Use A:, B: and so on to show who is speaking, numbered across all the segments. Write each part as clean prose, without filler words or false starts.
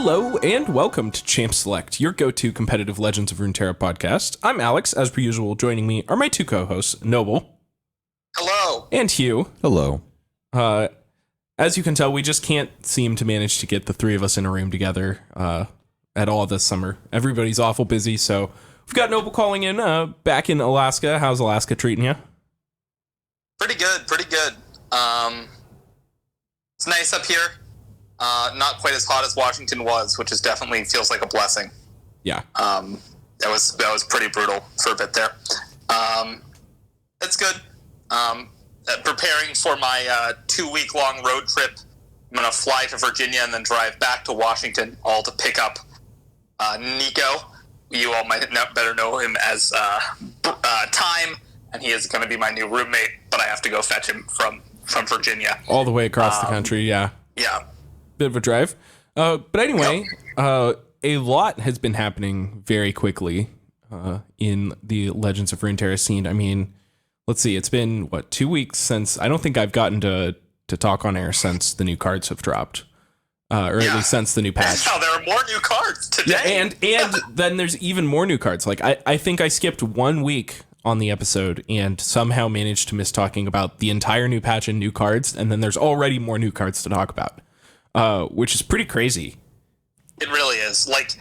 A: Hello and welcome to Champ Select, your go-to competitive Legends of Runeterra podcast. I'm Alex, as per usual. Joining me are my two co-hosts, Noble.
B: Hello.
A: And Hugh.
C: Hello.
A: As you can tell, we just can't seem to manage to get the three of us in a room together at all this summer. Everybody's awful busy, so we've got Noble calling in back in Alaska. How's Alaska treating you?
B: Pretty good. It's nice up here. Not quite as hot as Washington was, which is definitely feels like a blessing.
A: Yeah.
B: That was pretty brutal for a bit there. It's good. Preparing for my 2-week-long road trip. I'm going to fly to Virginia and then drive back to Washington, all to pick up Nico. You all might better know him as Time, and he is going to be my new roommate, but I have to go fetch him from Virginia.
A: All the way across the country, yeah.
B: Yeah.
A: Bit of a drive. But anyway, a lot has been happening very quickly in the Legends of Runeterra scene. I mean, let's see, it's been, 2 weeks since, I don't think I've gotten to talk on air since the new cards have dropped. Or at least since the new patch.
B: Now there are more new cards today.
A: Yeah, and then there's even more new cards. Like, I think I skipped 1 week on the episode and somehow managed to miss talking about the entire new patch and new cards, and then there's already more new cards to talk about. Which is pretty crazy.
B: It really is. Like,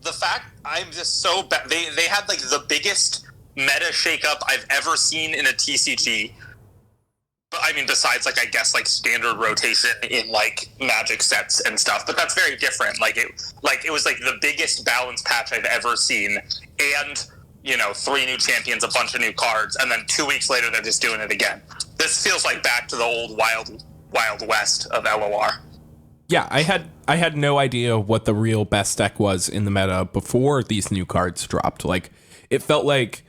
B: the fact I'm just so bad. They had like the biggest meta shakeup I've ever seen in a TCG. But I mean, besides like I guess like standard rotation in like Magic sets and stuff. But that's very different. It was like the biggest balance patch I've ever seen, and 3 new champions, a bunch of new cards, and then 2 weeks later they're just doing it again. This feels like back to the old Wild West of LOR.
A: Yeah, I had no idea what the real best deck was in the meta before these new cards dropped. Like, it felt like,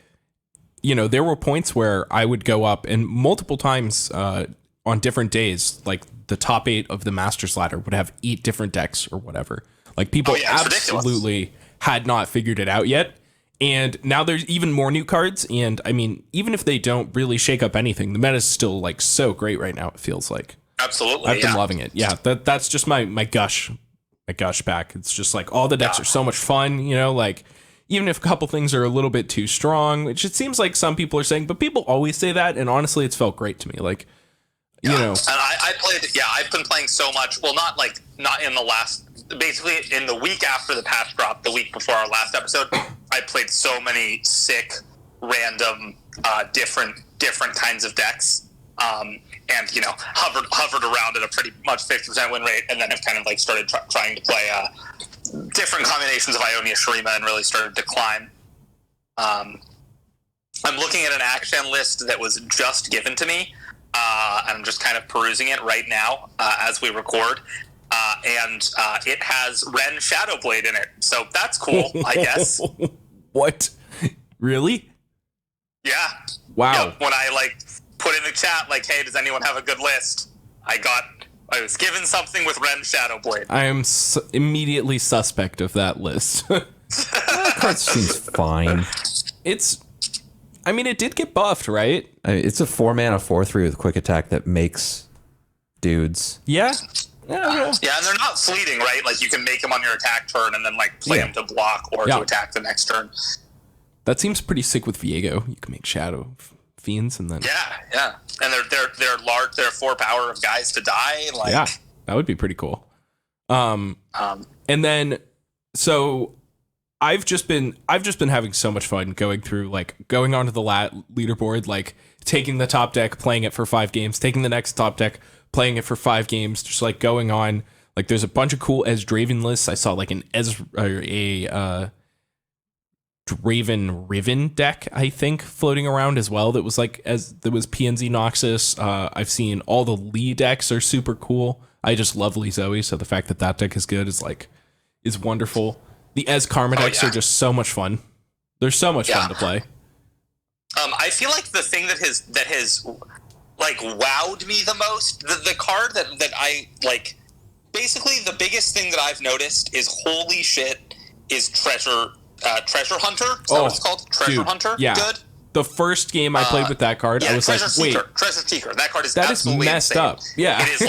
A: there were points where I would go up and multiple times on different days, like the top 8 of the Masters ladder would have 8 different decks or whatever. Like, people absolutely had not figured it out yet. And now there's even more new cards. And I mean, even if they don't really shake up anything, the meta is still like so great right now, it feels like.
B: Absolutely.
A: I've been loving it. Yeah, that's just my gush back. It's just like all the decks are so much fun, like even if a couple things are a little bit too strong, which it seems like some people are saying, but people always say that, and honestly, it's felt great to me. Like,
B: And I played. Yeah, I've been playing so much. Well, not in the last. Basically, in the week after the patch dropped, the week before our last episode, I played so many sick, random, different kinds of decks. And hovered around at a pretty much 50% win rate, and then have kind of like started trying to play different combinations of Ionia Shurima and really started to climb. I'm looking at an action list that was just given to me, and I'm just kind of perusing it right now as we record, and it has Ren Shadowblade in it, so that's cool, I guess.
A: What? Really?
B: Yeah.
A: Wow.
B: Yep. When I put in the chat, hey, does anyone have a good list? I was given something with Ren Shadowblade.
A: I am immediately suspect of that list.
C: That card seems fine.
A: It did get buffed, right?
C: It's a 4-mana 4/3 with quick attack that makes dudes.
A: Yeah.
B: Yeah, and they're not fleeting, right? Like, you can make them on your attack turn and then play them to block or to attack the next turn.
A: That seems pretty sick with Viego. You can make Shadow Fiends and then
B: yeah, and they're large. They're 4 power of guys to die.
A: Yeah, that would be pretty cool. And then so I've just been having so much fun going through going onto the leaderboard, taking the top deck, playing it for 5 games, taking the next top deck, playing it for 5 games, just going on. There's a bunch of cool Draven lists. I saw a Draven Riven deck, I think, floating around as well. That was there was PNZ Noxus. I've seen all the Lee decks are super cool. I just love Lee Zoe, so the fact that deck is good is wonderful. The Karma decks are just so much fun. They're so much fun to play.
B: I feel like the thing that has wowed me the most, the card that I basically the biggest thing that I've noticed is holy shit is Treasure Hunter? Is that what it's called? Treasure Hunter?
A: Yeah.
B: Good?
A: The first game I played with that card, I was
B: Treasure
A: Seeker.
B: Treasure Seeker. That card is
A: that
B: absolutely
A: is messed
B: insane.
A: up. Yeah.
B: It is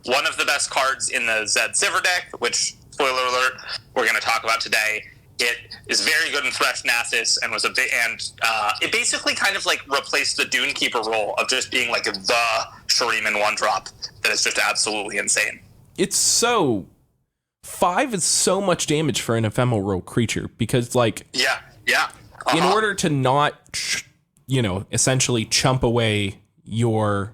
B: one of the best cards in the Zed Sivir deck, which spoiler alert, we're going to talk about today. It is very good in Thresh Nathis and was it basically kind of like replaced the Dune Keeper role of just being like the Shuriman one drop that is just absolutely insane.
A: It's so 5 is so much damage for an ephemeral creature because like in order to not essentially chump away your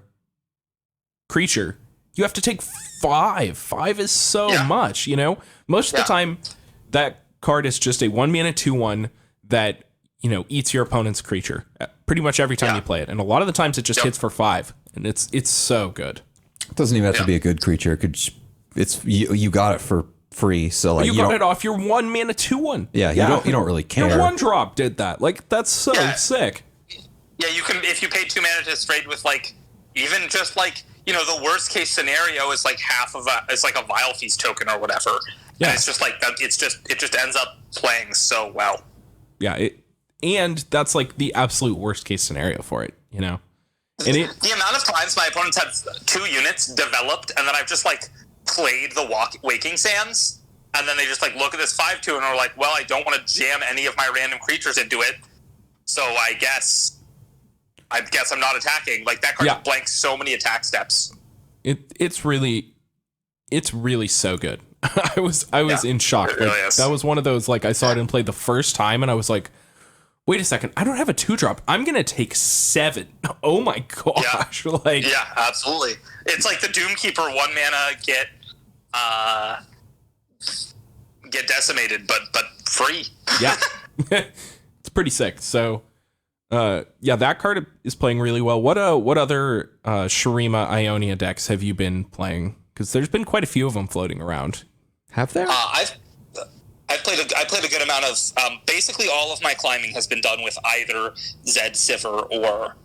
A: creature, you have to take 5. 5 is so much, most of the time that card is just a 1-mana 2/1 that eats your opponent's creature pretty much every time you play it, and a lot of the times it just hits for 5, and it's so good.
C: It doesn't even have to be a good creature. It could it's you got it for free, so like
A: you got it off your 1-mana 2/1.
C: Yeah, you don't really care.
A: Your 1-drop did that. Like that's so sick.
B: Yeah, you can if you pay 2 mana to trade with like even just like the worst case scenario is like it's like a Vile Feast token or whatever. Yeah, and it's just like that. It just ends up playing so well.
A: Yeah, and that's like the absolute worst case scenario for it. And
B: the amount of times my opponents have 2 units developed, and then I've just like played the Waking Sands, and then they just like look at this 5/2 and are like, well, I don't want to jam any of my random creatures into it, so I guess I'm not attacking. Like that card blanks so many attack steps.
A: It's really so good. I was in shock.
B: It really
A: like,
B: is.
A: That was one of those like I saw it and played the first time, and I was like, wait a second, I don't have a 2-drop. I'm gonna take 7. Oh my gosh!
B: Yeah, absolutely. It's like the Doomkeeper 1 mana get decimated, but free.
A: Yeah, it's pretty sick. So, that card is playing really well. What other Shurima Ionia decks have you been playing? Because there's been quite a few of them floating around. Have there?
B: I played a good amount of basically all of my climbing has been done with either Zed Sivir or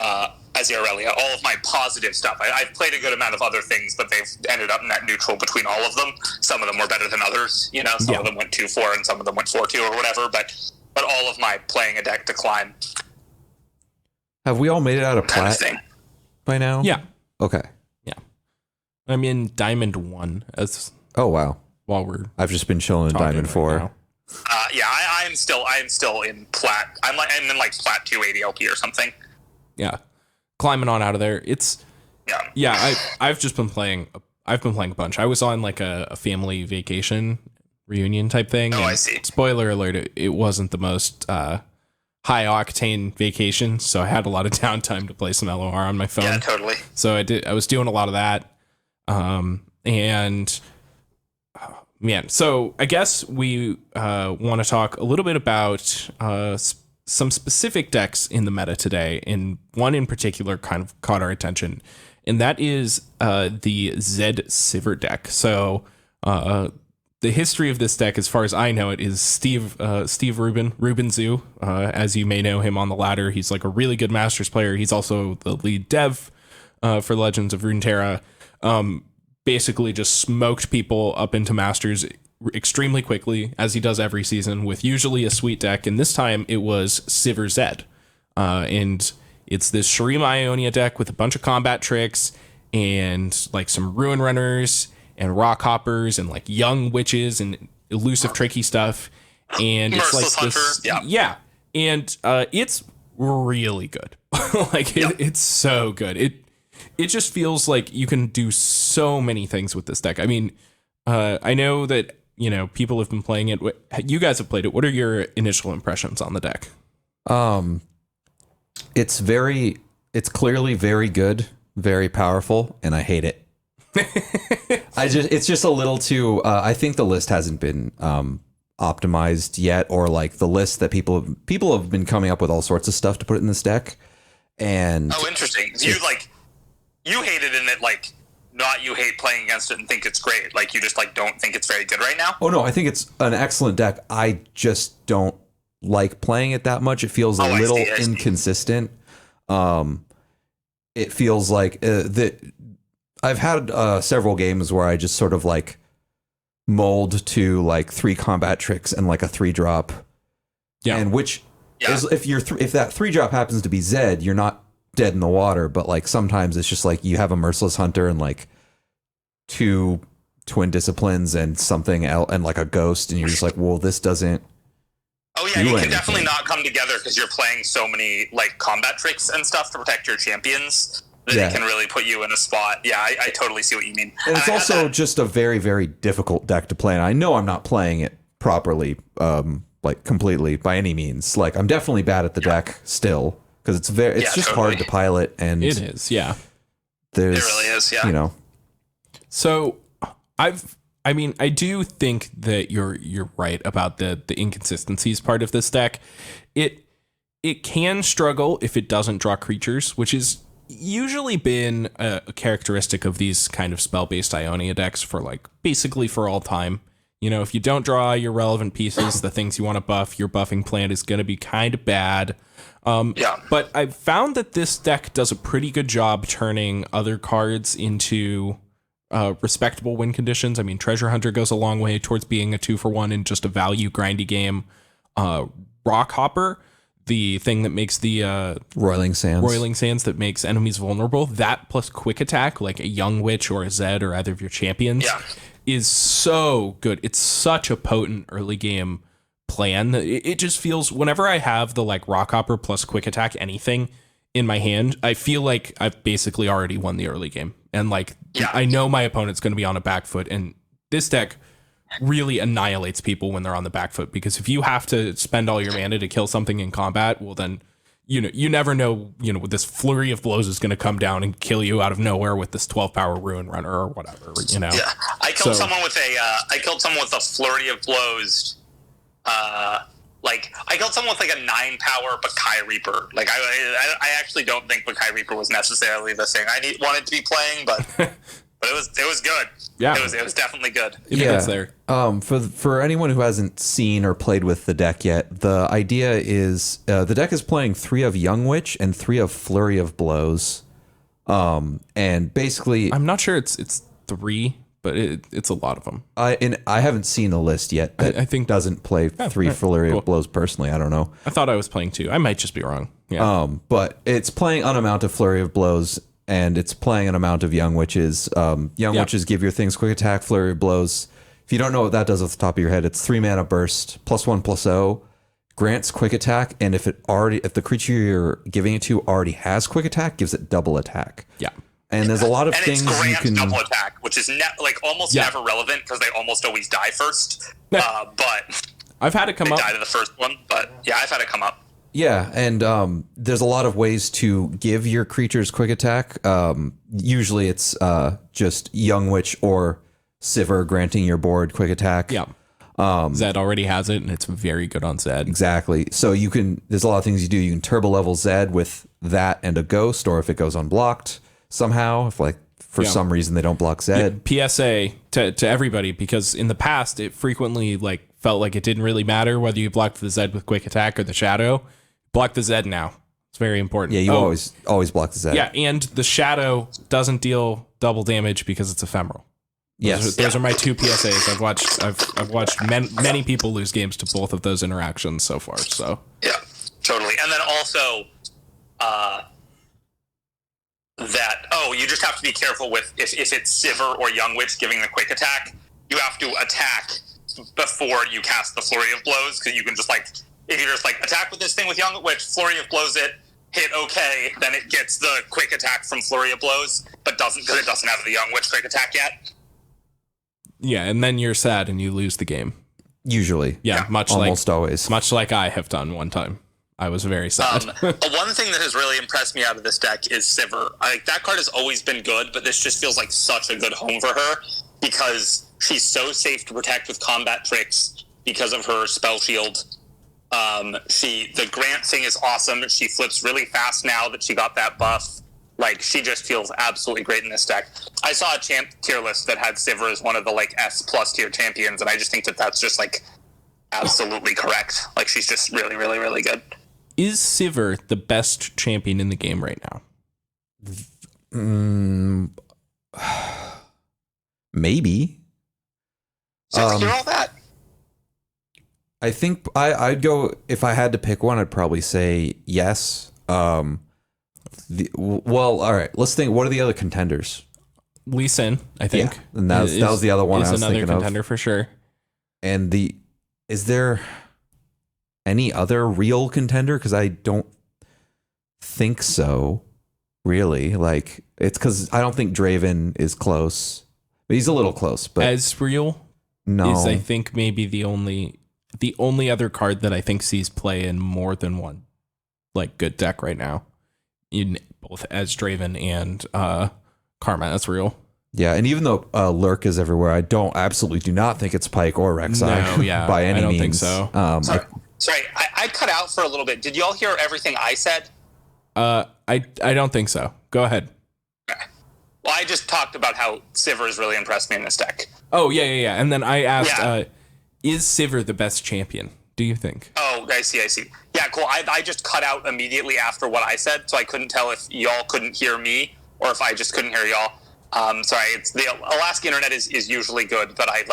B: Aziralia. All of my positive stuff. I've played a good amount of other things, but they've ended up net neutral between all of them. Some of them were better than others. Some of them went 2/4 and some of them went 4/2 or whatever. But all of my playing a deck to climb.
C: Have we all made it out of plat by now?
A: Yeah.
C: Okay.
A: Yeah. I'm in Diamond 1 as.
C: Oh wow.
A: I've
C: just been chilling in Diamond 4.
B: I am still in plat. I'm in like plat 280 LP or something.
A: Yeah, climbing on out of there. I've just been playing. I've been playing a bunch. I was on like a family vacation reunion type thing.
B: Oh, I see.
A: Spoiler alert: it wasn't the most high octane vacation, so I had a lot of downtime to play some LOR on my phone.
B: Yeah, totally.
A: So I was doing a lot of that, so I guess we want to talk a little bit about some specific decks in the meta today, and one in particular kind of caught our attention, and that is the Zed Sivir deck. So the history of this deck, as far as I know it, is Steve Rubin Zoo. As you may know him on the ladder, he's like a really good Masters player. He's also the lead dev for Legends of Runeterra. Basically just smoked people up into Masters extremely quickly, as he does every season, with usually a sweet deck, and this time it was Sivir Zed. And it's this Shurima Ionia deck with a bunch of combat tricks and like some Ruin Runners and Rock Hoppers and like Young Witches and elusive tricky stuff. And it's
B: Merciless
A: like this,
B: Hunter.
A: yeah. And it's really good. It's so good. It just feels like you can do so many things with this deck. I mean, I know that, people have been playing it. You guys have played it. What are your initial impressions on the deck?
C: It's clearly very good, very powerful, and I hate it. It's just a little too, I think the list hasn't been optimized yet, or like the list that people have been coming up with all sorts of stuff to put in this deck. And
B: interesting. You hated in it, like, not you hate playing against it and think it's great. Like, you just, like, don't think it's very good right now?
C: Oh, no, I think it's an excellent deck. I just don't like playing it that much. It feels a little inconsistent. It feels like that. I've had several games where I just sort of, like, mold to, like, 3 combat tricks and, like, a 3-drop. Yeah. And which is, if that 3-drop happens to be Zed, you're not dead in the water, but like sometimes it's just like you have a Merciless Hunter and like 2 Twin Disciplines and something else and like a Ghost, and you're just like, well, this doesn't.
B: Oh yeah, you can definitely not come together because you're playing so many like combat tricks and stuff to protect your champions that it can really put you in a spot. Yeah, I totally see what you mean.
C: And it's also just a very, very difficult deck to play. And I know I'm not playing it properly, like completely by any means. Like I'm definitely bad at the deck still because it's just hard to pilot. And
A: it is, yeah.
B: It really is, yeah.
C: You know.
A: So I mean, I do think that you're right about the inconsistencies part of this deck. It can struggle if it doesn't draw creatures, which is usually been a characteristic of these kind of spell-based Ionia decks for like basically for all time. You know, if you don't draw your relevant pieces, the things you want to buff, your buffing plan is going to be kind of bad. But I've found that this deck does a pretty good job turning other cards into respectable win conditions. I mean, Treasure Hunter goes a long way towards being a 2-for-1 in just a value grindy game. Rock Hopper, the thing that makes the
C: Roiling
A: Sands that makes enemies vulnerable, that plus quick attack, like a Young Witch or a Zed or either of your champions, is so good. It's such a potent early game plan. It just feels, whenever I have the like Rock Hopper plus quick attack anything in my hand, I feel like I've basically already won the early game. And like, I know my opponent's going to be on a back foot, and this deck really annihilates people when they're on the back foot, because if you have to spend all your mana to kill something in combat, well then, you know, you never know, you know, this flurry of blows is going to come down and kill you out of nowhere with this 12 power Ruin Runner or whatever, you know.
B: Yeah, I killed someone with a flurry of blows. I killed someone with like a 9 power Bakai Reaper. Like I actually don't think Bakai Reaper was necessarily the thing I wanted to be playing, but but it was good. Yeah, it was definitely good.
A: It's there.
C: For anyone who hasn't seen or played with the deck yet, the idea is the deck is playing 3 of Young Witch and 3 of Flurry of Blows, and basically
A: I'm not sure it's 3. But it's a lot of them.
C: I haven't seen a list yet that I think doesn't play 3 Flurry of Blows personally. I don't know.
A: I thought I was playing 2. I might just be wrong. Yeah.
C: But it's playing an amount of Flurry of Blows, and it's playing an amount of Young Witches. Witches give your things quick attack, Flurry of Blows. If you don't know what that does off the top of your head, it's 3 mana burst, +1/+0, grants quick attack, and if the creature you're giving it to already has quick attack, gives it double attack.
A: Yeah.
C: And there's a lot of things you can
B: double attack, which is almost never relevant because they almost always die first. But
A: I've had it come up.
B: They die to the first one, but yeah, I've had it come up.
C: Yeah, and there's a lot of ways to give your creatures quick attack. Usually it's just Young Witch or Sivir granting your board quick attack.
A: Yeah. Zed already has it, and it's very good on Zed.
C: Exactly. So there's a lot of things you do. You can turbo level Zed with that and a Ghost, or if it goes unblocked somehow, if like for some reason they don't block Zed.
A: PSA to everybody, because in the past it frequently like felt like it didn't really matter whether you blocked the Zed with quick attack or the Shadow. Block the Zed now. It's very important.
C: Yeah, you always block the Zed.
A: Yeah, and the Shadow doesn't deal double damage because it's ephemeral. Those are my 2 PSAs. I've watched many people lose games to both of those interactions so far. So
B: yeah, totally. And then also, you just have to be careful with if it's Sivir or Young Witch giving the quick attack, you have to attack before you cast the Flurry of Blows, because you can just if you just attack with this thing with Young Witch, Flurry of Blows it, hit okay, then it gets the quick attack from Flurry of Blows, but doesn't, because it doesn't have the Young Witch quick attack yet.
A: Yeah, and then you're sad and you lose the game.
C: Usually.
A: Yeah,
C: almost always.
A: Much like I have done one time. I was very sad.
B: One thing that has really impressed me out of this deck is Sivir. That card has always been good, but this just feels like such a good home for her because she's so safe to protect with combat tricks because of her spell shield. The Grant thing is awesome. She flips really fast now that she got that buff. She just feels absolutely great in this deck. I saw a champ tier list that had Sivir as one of the S+ tier champions, and I just think that that's just absolutely correct. She's just really, really, really good.
A: Is Sivir the best champion in the game right now?
C: Maybe.
B: Hear all that?
C: I think I'd go, if I had to pick one, I'd probably say yes. All right, let's think. What are the other contenders?
A: Lee Sin, I think.
C: Yeah, and that was the other one I was
A: another
C: thinking
A: contender
C: of.
A: for sure.
C: And is there any other real contender? Because I don't think so, really. Like, it's because I don't think Draven is close. But he's a little close. But
A: Ezreal is, I think, maybe the only other card that I think sees play in more than one like good deck right now. In both as Draven and Karma Ezreal.
C: Yeah, and even though Lurk is everywhere, I absolutely do not think it's Pike or Rek'Sai.
A: No, yeah,
C: by any means.
A: I don't think so.
B: Sorry, I cut out for a little bit. Did you all hear everything I said?
A: I don't think so. Go ahead.
B: Okay. Well, I just talked about how Sivir has really impressed me in this deck.
A: Oh, yeah. And then I asked, is Sivir the best champion, do you think?
B: Oh, I see. Yeah, cool. I just cut out immediately after what I said, so I couldn't tell if y'all couldn't hear me or if I just couldn't hear y'all. Sorry, it's the Alaska internet is usually good, but I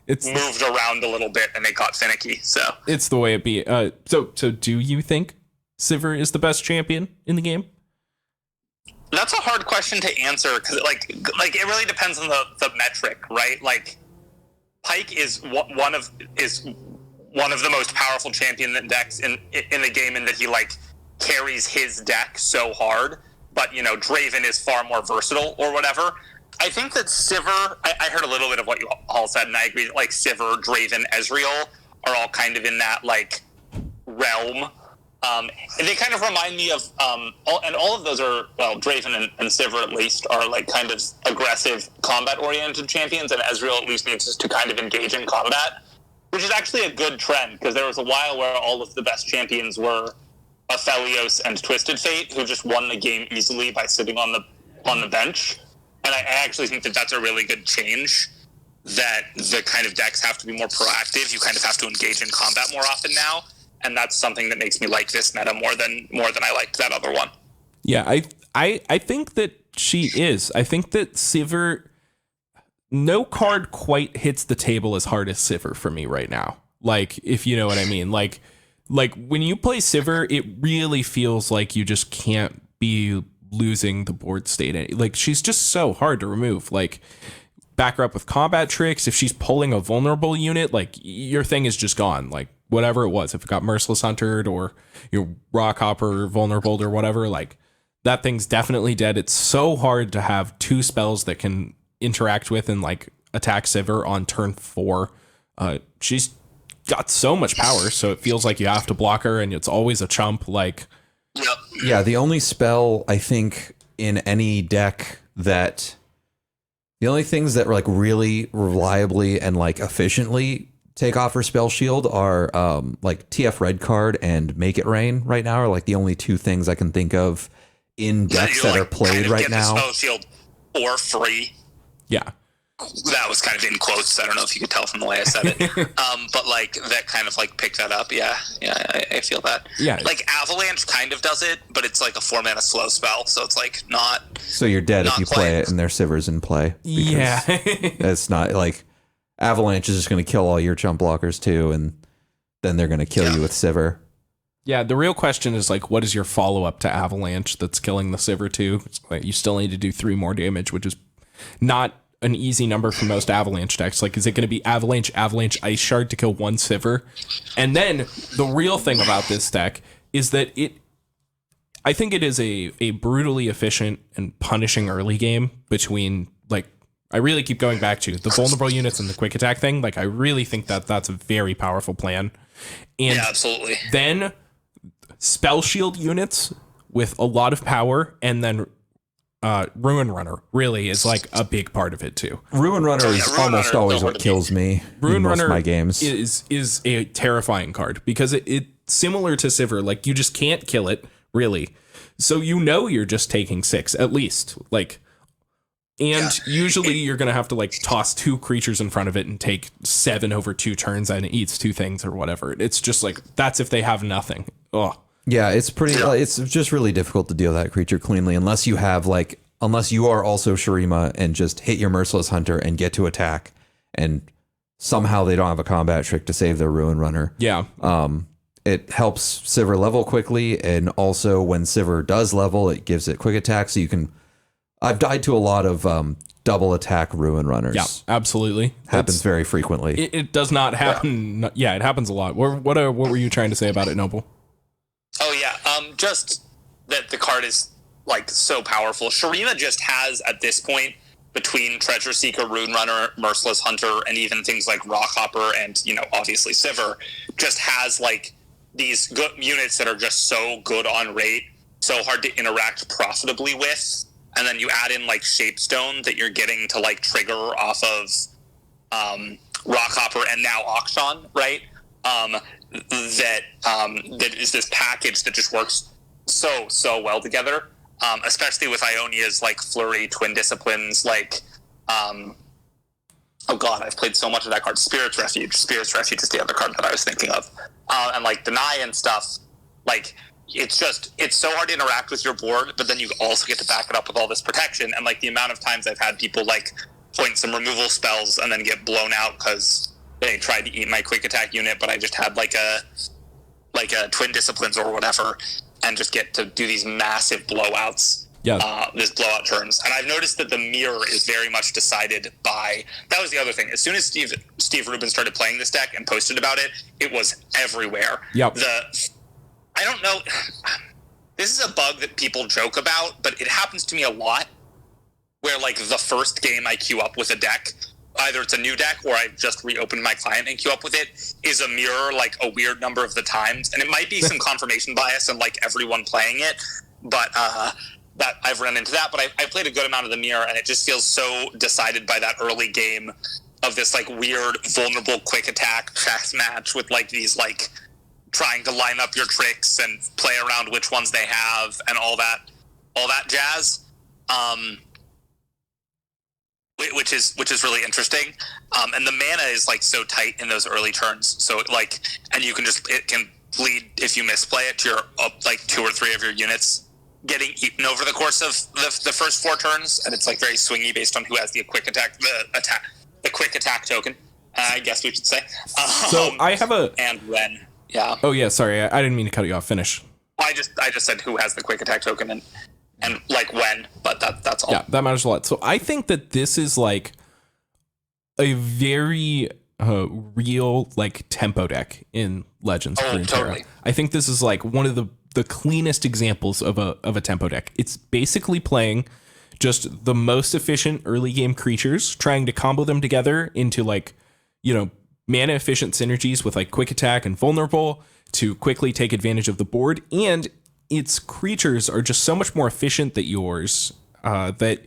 B: it's moved around a little bit and it got finicky. So
A: it's the way it be. So do you think Sivir is the best champion in the game?
B: That's a hard question to answer because like it really depends on the metric, right? Like Pike is one of the most powerful champion decks in the game in that he like carries his deck so hard. But, you know, Draven is far more versatile or whatever. I think that Sivir, I heard a little bit of what you all said, and I agree that, like, Sivir, Draven, Ezreal are all kind of in that, like, realm. And they kind of remind me of, all of those are, well, Draven and Sivir at least are, like, kind of aggressive combat-oriented champions, and Ezreal at least needs to kind of engage in combat, which is actually a good trend, because there was a while where all of the best champions were Aphelios and Twisted Fate, who just won the game easily by sitting on the bench. And I actually think that that's a really good change, that the kind of decks have to be more proactive. You kind of have to engage in combat more often now, and that's something that makes me like this meta more than I liked that other one.
A: Yeah, I think that she is. I think that Sivir, no card quite hits the table as hard as Sivir for me right now. Like, if you know what I mean. Like when you play Sivir, it really feels like you just can't be losing the board state. Like, she's just so hard to remove. Like, back her up with combat tricks. If she's pulling a vulnerable unit, like, your thing is just gone. Like, whatever it was, if it got Merciless Huntered or your Rock Hopper vulnerable or whatever, like, that thing's definitely dead. It's so hard to have two spells that can interact with and, like, attack Sivir on turn 4. She's got so much power, so it feels like you have to block her, and it's always a chump. Like,
C: yeah, the only spell I think in any deck that the only things that like really reliably and like efficiently take off her spell shield are like TF Red Card and Make It Rain right now are like the only two things I can think of in decks that are played kind of right now.
B: Spell shield for free.
A: Yeah.
B: That was kind of in quotes. I don't know if you could tell from the way I said it. But like that kind of like picked that up. Yeah, I feel that.
A: Yeah.
B: Like Avalanche kind of does it, but it's like a 4-mana slow spell, so it's like not.
C: So you're dead if you play it and their Sivir's in play.
A: Yeah.
C: It's not like Avalanche is just going to kill all your chump blockers too, and then they're going to kill you with Sivir.
A: Yeah, the real question is like, what is your follow up to Avalanche that's killing the Sivir too? It's like, you still need to do 3 more damage, which is not an easy number for most Avalanche decks. Like, is it going to be Avalanche, Ice Shard to kill 1 Sivir? And then the real thing about this deck is that I think it is a brutally efficient and punishing early game between, like, I really keep going back to the vulnerable units and the quick attack thing. Like, I really think that that's a very powerful plan. And
B: yeah, absolutely.
A: Then spell shield units with a lot of power, and then Ruin Runner really is like a big part of it too.
C: Ruin Runner is almost always what kills me in most of my games.
A: Is a terrifying card because it similar to Sivir, like, you just can't kill it really. So you're just taking 6 at least. Like, and usually you're gonna have to like toss 2 creatures in front of it and take 7 over 2 turns, and it eats 2 things or whatever. It's just like, that's if they have nothing. Oh.
C: Yeah, it's pretty. It's just really difficult to deal that creature cleanly unless you have unless you are also Shurima and just hit your Merciless Hunter and get to attack, and somehow they don't have a combat trick to save their Ruin Runner.
A: Yeah.
C: It helps Sivir level quickly, and also when Sivir does level, it gives it quick attack. So you can. I've died to a lot of double attack ruin runners.
A: Yeah, absolutely.
C: Happens very frequently.
A: It does not happen. Yeah, it happens a lot. What were you trying to say about it, Noble?
B: Oh yeah, just that the card is like so powerful. Shurima just has at this point, between Treasure Seeker, Rune Runner, Merciless Hunter, and even things like Rockhopper and, you know, obviously Sivir, just has like these good units that are just so good on rate, so hard to interact profitably with. And then you add in like Shapestone that you're getting to like trigger off of Rockhopper and now Akshan, right? That is this package that just works so well together. Especially with Ionia's like Flurry, Twin Disciplines, like oh god, I've played so much of that card. Spirit's Refuge is the other card that I was thinking of. And like Deny and stuff, like it's so hard to interact with your board, but then you also get to back it up with all this protection. And like the amount of times I've had people like point some removal spells and then get blown out because they tried to eat my quick attack unit, but I just had like a Twin Disciplines or whatever, and just get to do these massive blowouts.
A: Yeah.
B: This blowout turns. And I've noticed that the mirror is very much decided by... That was the other thing. As soon as Steve Rubin started playing this deck and posted about it, it was everywhere.
A: Yep.
B: I don't know... This is a bug that people joke about, but it happens to me a lot, where, like, the first game I queue up with a deck, either it's a new deck or I just reopened my client and queue up with it, is a mirror like a weird number of the times. And it might be some confirmation bias and like everyone playing it, but that I've run into that. But I played a good amount of the mirror, and it just feels so decided by that early game of this like weird, vulnerable quick attack chess match with like these like trying to line up your tricks and play around which ones they have and all that jazz. Which is really interesting, and the mana is like so tight in those early turns. So like, and you can it can bleed if you misplay it to your like 2 or 3 of your units getting eaten over the course of the first 4 turns, and it's like very swingy based on who has the quick attack, the quick attack token. I guess we should say.
A: So I have
B: and when yeah.
A: Oh yeah, sorry, I didn't mean to cut you off. Finish.
B: I just said who has the quick attack token and like when, but that's all.
A: Yeah, that matters a lot. So I think that this is like a very real like tempo deck in Legends.
B: Oh, totally.
A: I think this is like one of the cleanest examples of a tempo deck. It's basically playing just the most efficient early game creatures, trying to combo them together into like, you know, mana efficient synergies with like quick attack and vulnerable to quickly take advantage of the board. And its creatures are just so much more efficient than yours that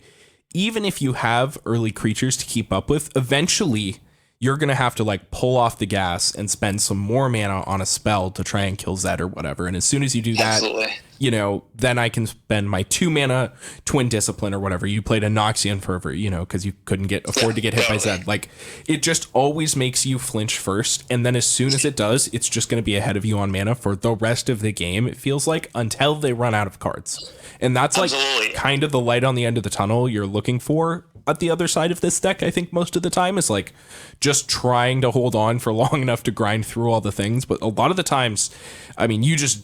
A: even if you have early creatures to keep up with, eventually you're going to have to like pull off the gas and spend some more mana on a spell to try and kill Zed or whatever. And as soon as you do that,
B: absolutely,
A: you know, then I can spend my 2 mana Twin Discipline or whatever. You played a Noxian Fervor, you know, because you couldn't afford to get hit by Zed. Like, it just always makes you flinch first. And then as soon as it does, it's just going to be ahead of you on mana for the rest of the game, it feels like, until they run out of cards. And that's like kind of the light on the end of the tunnel you're looking for at the other side of this deck. I think most of the time is like just trying to hold on for long enough to grind through all the things. But a lot of the times, I mean, you just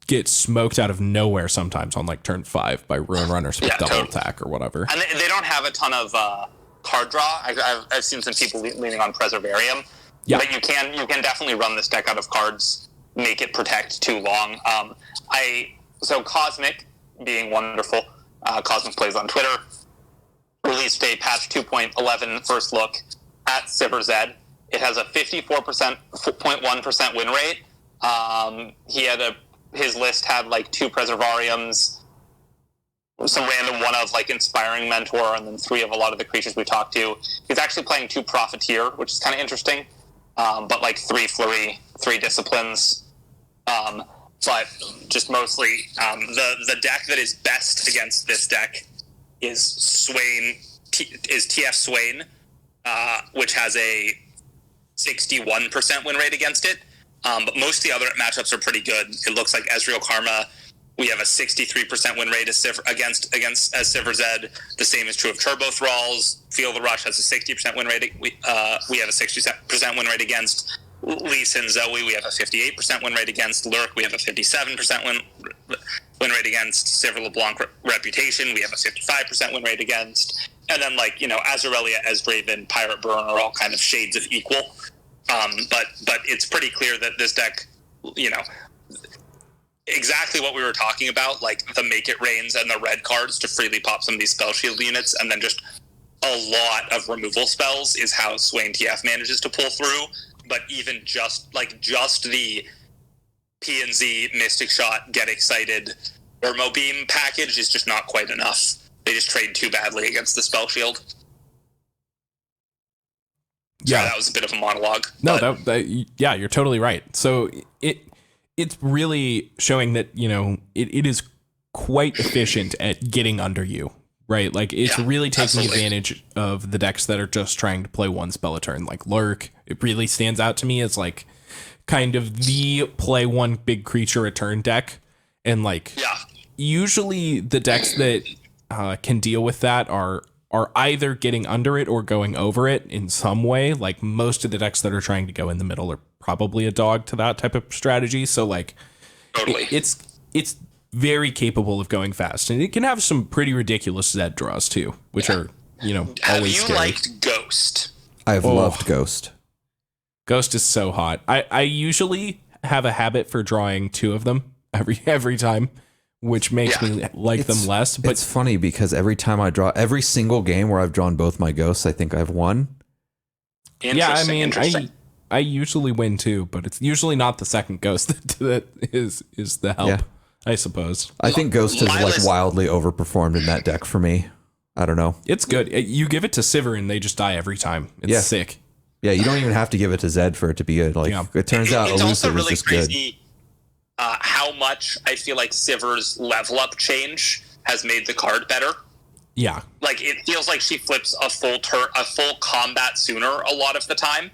A: get smoked out of nowhere sometimes on like turn 5 by Ruin Runners with double attack or whatever.
B: And they don't have a ton of card draw. I've seen some people leaning on Preservarium. Yeah. But you can definitely run this deck out of cards, make it protect too long. So Cosmic, being wonderful, Cosmic Plays on Twitter, released a patch 2.11 first look at Sivir Zed. It has a 54.1% win rate. His list had like 2 Preservariums, some random one of like Inspiring Mentor, and then 3 of a lot of the creatures we talked to. He's actually playing 2 Profiteer, which is kind of interesting, but like 3 Flurry, 3 Disciplines. But just mostly the deck that is best against this deck is TF Swain, which has a 61% win rate against it. But most of the other matchups are pretty good. It looks like Ezreal Karma, we have a 63% win rate against Sivir Zed. The same is true of Turbo Thralls. Feel the Rush has a 60% win rate. We have a 60% win rate against Lee Sin Zoe. We have a 58% win rate against Lurk. We have a 57% win rate against Sivir LeBlanc Reputation. We have a 55% win rate against And then, like, you know, Azarelia, Esdraven, Pirate Burn are all kind of shades of equal. But it's pretty clear that this deck, you know, exactly what we were talking about, like the Make It Rains and the red cards to freely pop some of these spell shield units, and then just a lot of removal spells is how Swain TF manages to pull through. But even just the P&Z Mystic Shot, Get Excited, Thermo Beam package is just not quite enough. They just trade too badly against the spell shield.
A: Yeah,
B: that was a bit of a monologue.
A: No, yeah, you're totally right. So it's really showing that, you know, it is quite efficient at getting under you, right? Like, it's really taking advantage of the decks that are just trying to play one spell a turn. Like Lurk, it really stands out to me as like kind of the play one big creature a turn deck. And like, usually the decks that can deal with that are either getting under it or going over it in some way. Like, most of the decks that are trying to go in the middle are probably a dog to that type of strategy. So like, it's very capable of going fast, and it can have some pretty ridiculous Zed draws too, which are, you know, always scary.
B: Have you liked Ghost?
C: I've loved Ghost.
A: Ghost is so hot. I usually have a habit for drawing two of them every time, which makes me like them less. But
C: it's funny because every time I draw, every single game where I've drawn both my Ghosts, I think I've won.
A: Yeah, I mean, I usually win too, but it's usually not the second Ghost that is the help. Yeah. I suppose. I
C: think Ghost has like wildly overperformed in that deck for me. I don't know.
A: It's good. You give it to Sivir and they just die every time. It's sick.
C: Yeah, you don't even have to give it to Zed for it to be good. Like, it turns out
B: it's also
C: Elusive
B: really
C: is just
B: crazy,
C: good.
B: How much I feel like Sivir's level up change has made the card better.
A: Yeah.
B: Like, it feels like she flips a full combat sooner a lot of the time.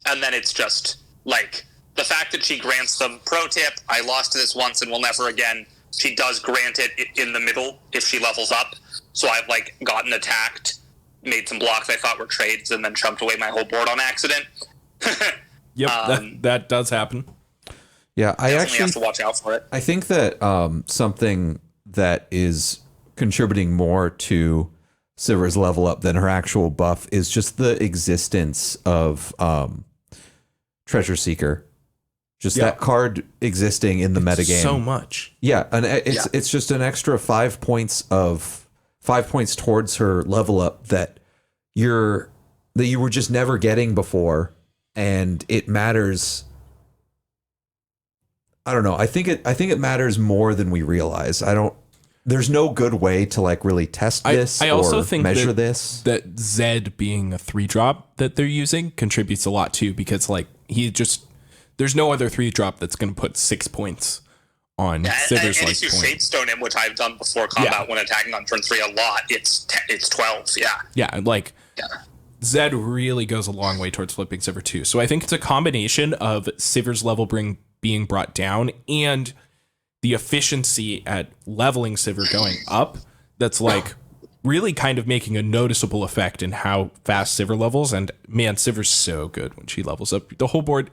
B: And then it's just like the fact that she grants them. Pro tip, I lost to this once and will never again. She does grant it in the middle if she levels up. So I've like gotten attacked, made some blocks I thought were trades, and then chumped away my whole board on accident.
A: Yep, that does happen.
C: Yeah, I actually
B: have to watch out for it.
C: I think that something that is contributing more to Sivir's level up than her actual buff is just the existence of Treasure Seeker. Just that card existing in the metagame.
A: So much.
C: Yeah, and it's just an extra 5 points towards her level up that you were just never getting before, and it matters. I don't know. I think it matters more than we realize. There's no good way to like really test this. I also think measure this.
A: That Zed being a 3-drop that they're using contributes a lot too, because like there's no other 3-drop that's going to put 6 points on Sivir's
B: and if you Shadestone him, which I've done before combat when attacking on turn 3 a lot, it's 12.
A: Zed really goes a long way towards flipping Sivir too. So I think it's a combination of Sivir's level being brought down and the efficiency at leveling Sivir going up that's like really kind of making a noticeable effect in how fast Sivir levels. And man, Sivir's so good when she levels up. The whole board,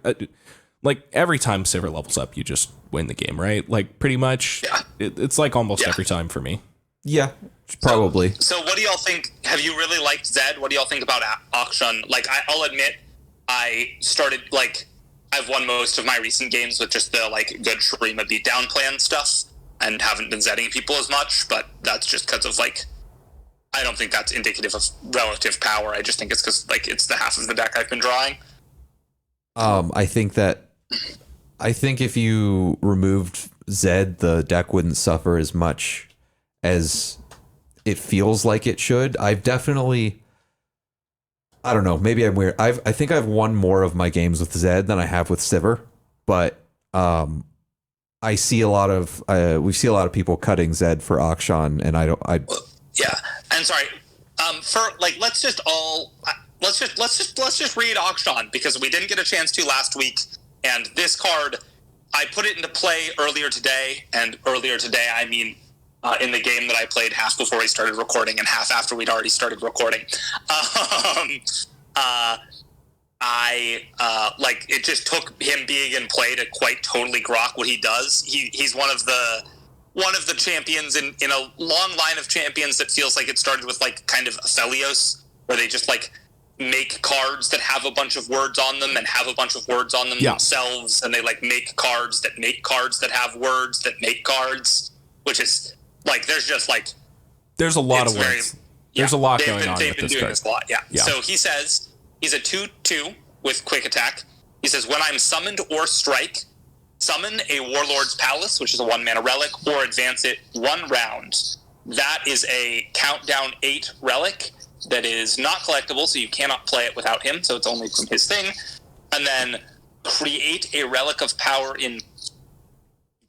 A: like every time Sivir levels up, you just win the game, right? Like pretty much, it's like almost every time for me.
C: Yeah, probably.
B: So what do y'all think? Have you really liked Zed? What do y'all think about Auction? Like, I'll admit, I started like, I've won most of my recent games with just the like good Shurima beatdown plan stuff, and haven't been Zedding people as much. But that's just because of like, I don't think that's indicative of relative power. I just think it's because like it's the half of the deck I've been drawing.
C: I think if you removed Zed, the deck wouldn't suffer as much as it feels like it should. I've definitely, I don't know, maybe I'm weird. I think I've won more of my games with Zed than I have with Sivir, but I see a lot of we see a lot of people cutting Zed for Auction, and
B: yeah. And sorry, for like let's just read Auction, because we didn't get a chance to last week, and this card I put it into play earlier today, and earlier today I mean in the game that I played half before we started recording and half after we'd already started recording. Like it just took him being in play to quite totally grok what he does. He's one of the one of the champions in a long line of champions that feels like it started with like kind of Aphelios, where they just like make cards that have a bunch of words on them and have a bunch of words on them themselves, and they like make cards that have words that make cards, which is like there's
A: a lot of words. There's a lot going on with this card.
B: This a lot, yeah. So he says he's a 2/2 with quick attack. He says when I'm summoned or strike, summon a Warlord's Palace, which is a 1-mana relic, or advance it 1 round. That is a countdown 8 relic that is not collectible, so you cannot play it without him, so it's only from his thing. And then create a relic of power in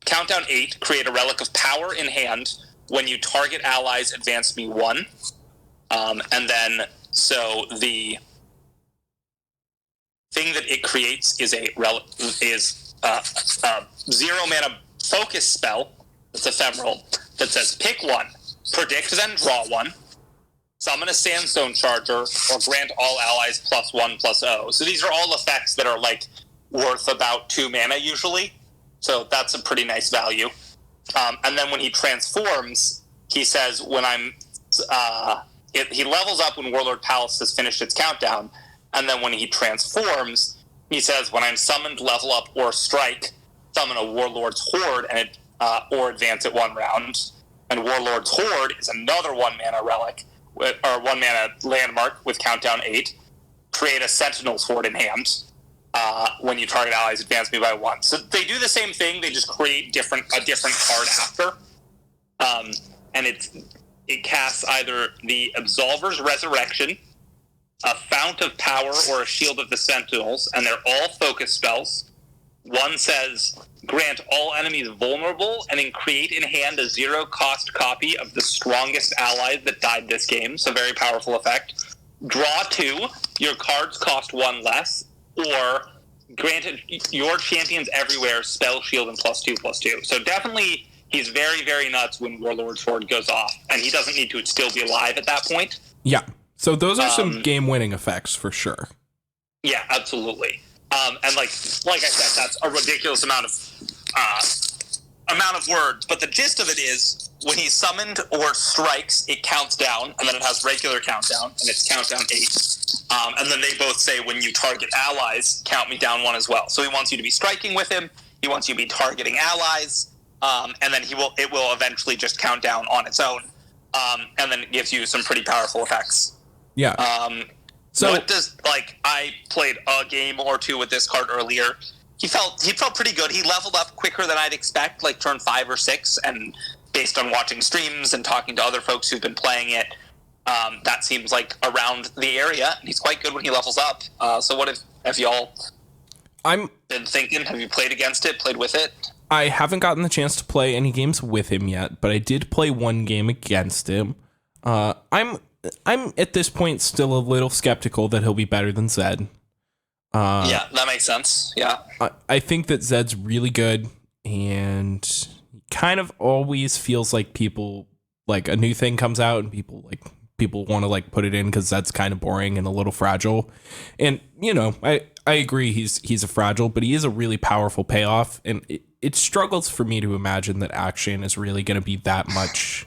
B: countdown 8, create a relic of power in hand. When you target allies, advance me 1. And then, so the thing that it creates is a 0-mana focus spell that's ephemeral that says pick 1, predict then draw 1, summon a Sandstone Charger, or grant all allies +1/+0. So these are all effects that are like worth about 2 mana usually. So that's a pretty nice value. And then when he transforms, he says when he levels up when Warlord Palace has finished its countdown. And then when he transforms, he says when I'm summoned, level up, or strike, summon a Warlord's Horde or advance it 1 round. And Warlord's Horde is another 1-mana relic, or 1-mana landmark with countdown 8. Create a Sentinel's Horde in hand. When you target allies, advance me by 1. So they do the same thing. They just create a different card after. And it casts either the Absolver's Resurrection, a Fount of Power, or a Shield of the Sentinels, and they're all focus spells. One says, grant all enemies vulnerable, and then create in hand a 0-cost copy of the strongest allies that died this game. So very powerful effect. Draw 2, your cards cost 1 less, or granted your champions everywhere spell shield and +2/+2. So definitely he's very, very nuts when Warlord's Horde goes off, and he doesn't need to still be alive at that point.
A: Yeah. So those are some game-winning effects for sure.
B: Yeah, absolutely. And like I said, that's a ridiculous amount of words. But the gist of it is, when he's summoned or strikes, it counts down, and then it has regular countdown, and it's countdown 8. And then they both say, when you target allies, count me down 1 as well. So he wants you to be striking with him. He wants you to be targeting allies, and then it will eventually just count down on its own, and then it gives you some pretty powerful effects.
A: Yeah.
B: I played a game or 2 with this card earlier. He felt pretty good. He leveled up quicker than I'd expect, like turn 5 or 6, and based on watching streams and talking to other folks who've been playing it, that seems like around the area. And he's quite good when he levels up. So what have y'all been thinking? Have you played against it, played with it?
A: I haven't gotten the chance to play any games with him yet, but I did play 1 game against him. I'm at this point still a little skeptical that he'll be better than Zed.
B: Yeah, that makes sense. Yeah.
A: I think that Zed's really good, and kind of always feels like people, like a new thing comes out and people want to like put it in because Zed's kind of boring and a little fragile. And, I agree he's a fragile, but he is a really powerful payoff. And it struggles for me to imagine that action is really going to be that much.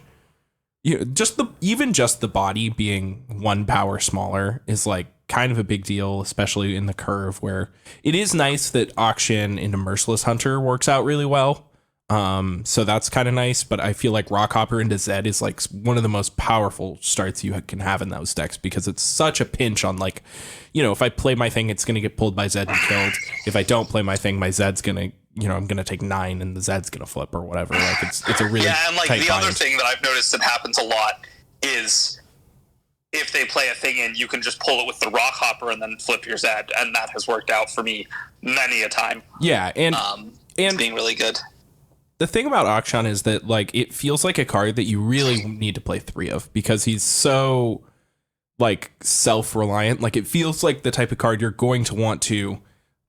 A: Just the body being 1 power smaller is like kind of a big deal, especially in the curve, where it is nice that Auction into Merciless Hunter works out really well. So that's kind of nice, but I feel like Rockhopper into Zed is like one of the most powerful starts you can have in those decks, because it's such a pinch on like, if I play my thing, it's going to get pulled by Zed and killed. If I don't play my thing, my Zed's going to, I'm going to take 9 and the Zed's going to flip or whatever. Like it's a really
B: and like
A: tight
B: the
A: bind.
B: Other thing that I've noticed that happens a lot is if they play a thing in, you can just pull it with the Rockhopper and then flip your Zed, and that has worked out for me many a time.
A: Yeah, and
B: being really good.
A: The thing about Akshan is that like it feels like a card that you really need to play 3 of, because he's so like self-reliant. Like it feels like the type of card you're going to want to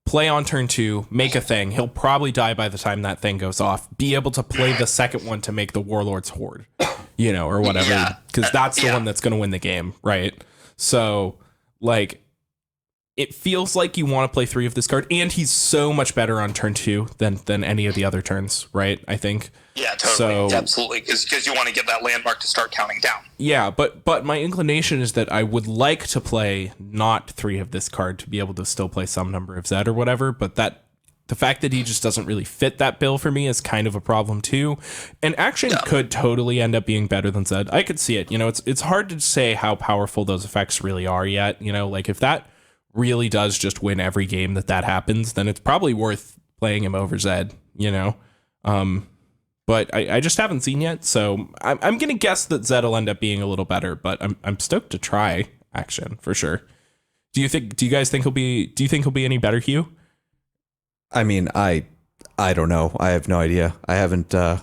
A: play on turn 2, make a thing. He'll probably die by the time that thing goes off. Be able to play the second one to make the Warlord's Horde, or whatever, because that's the one that's going to win the game, right? So like it feels like you want to play 3 of this card, and he's so much better on turn 2 than any of the other turns, right? I think.
B: Yeah, totally. Absolutely. Because you want to get that landmark to start counting down.
A: Yeah, but my inclination is that I would like to play not 3 of this card to be able to still play some number of Zed or whatever, but that the fact that he just doesn't really fit that bill for me is kind of a problem too. And Action could totally end up being better than Zed. I could see it. It's hard to say how powerful those effects really are yet. Like if that really does just win every game that happens, then it's probably worth playing him over Zed, But I just haven't seen yet, so I'm gonna guess that Zed will end up being a little better. But I'm stoked to try Action for sure. Do you guys think he'll be? Do you think he'll be any better, Hugh?
C: I mean, I don't know. I have no idea. I haven't. I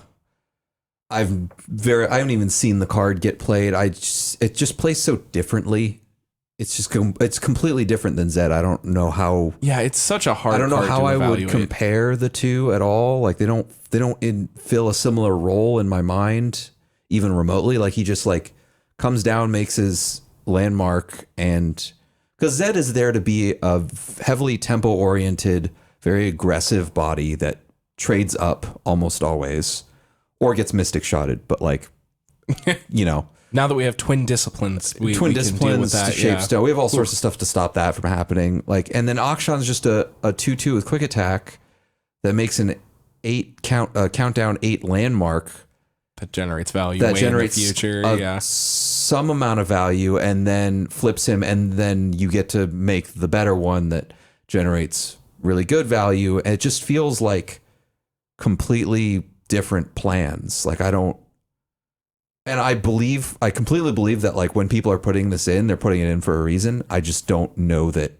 C: haven't even seen the card get played. It just plays so differently. It's completely different than Zed. I don't know how.
A: Yeah, it's such a hard.
C: I don't know
A: card
C: how
A: to
C: I
A: evaluate.
C: would compare the two at all. Like they don't fill a similar role in my mind, even remotely. Like he just comes down, makes his landmark, and because Zed is there to be a heavily tempo oriented, very aggressive body that trades up almost always, or gets mystic shotted. But
A: now that we have twin disciplines, we
C: can deal with
A: that.
C: To shape stone. We have all sorts of stuff to stop that from happening. And then Akshan's just a 2/2 with quick attack that makes an 8 countdown 8 landmark
A: that generates value.
C: That
A: way
C: generates
A: in the future.
C: Some amount of value, and then flips him, and then you get to make the better one that generates really good value. And it just feels like completely different plans. And I completely believe that when people are putting this in, they're putting it in for a reason. I just don't know that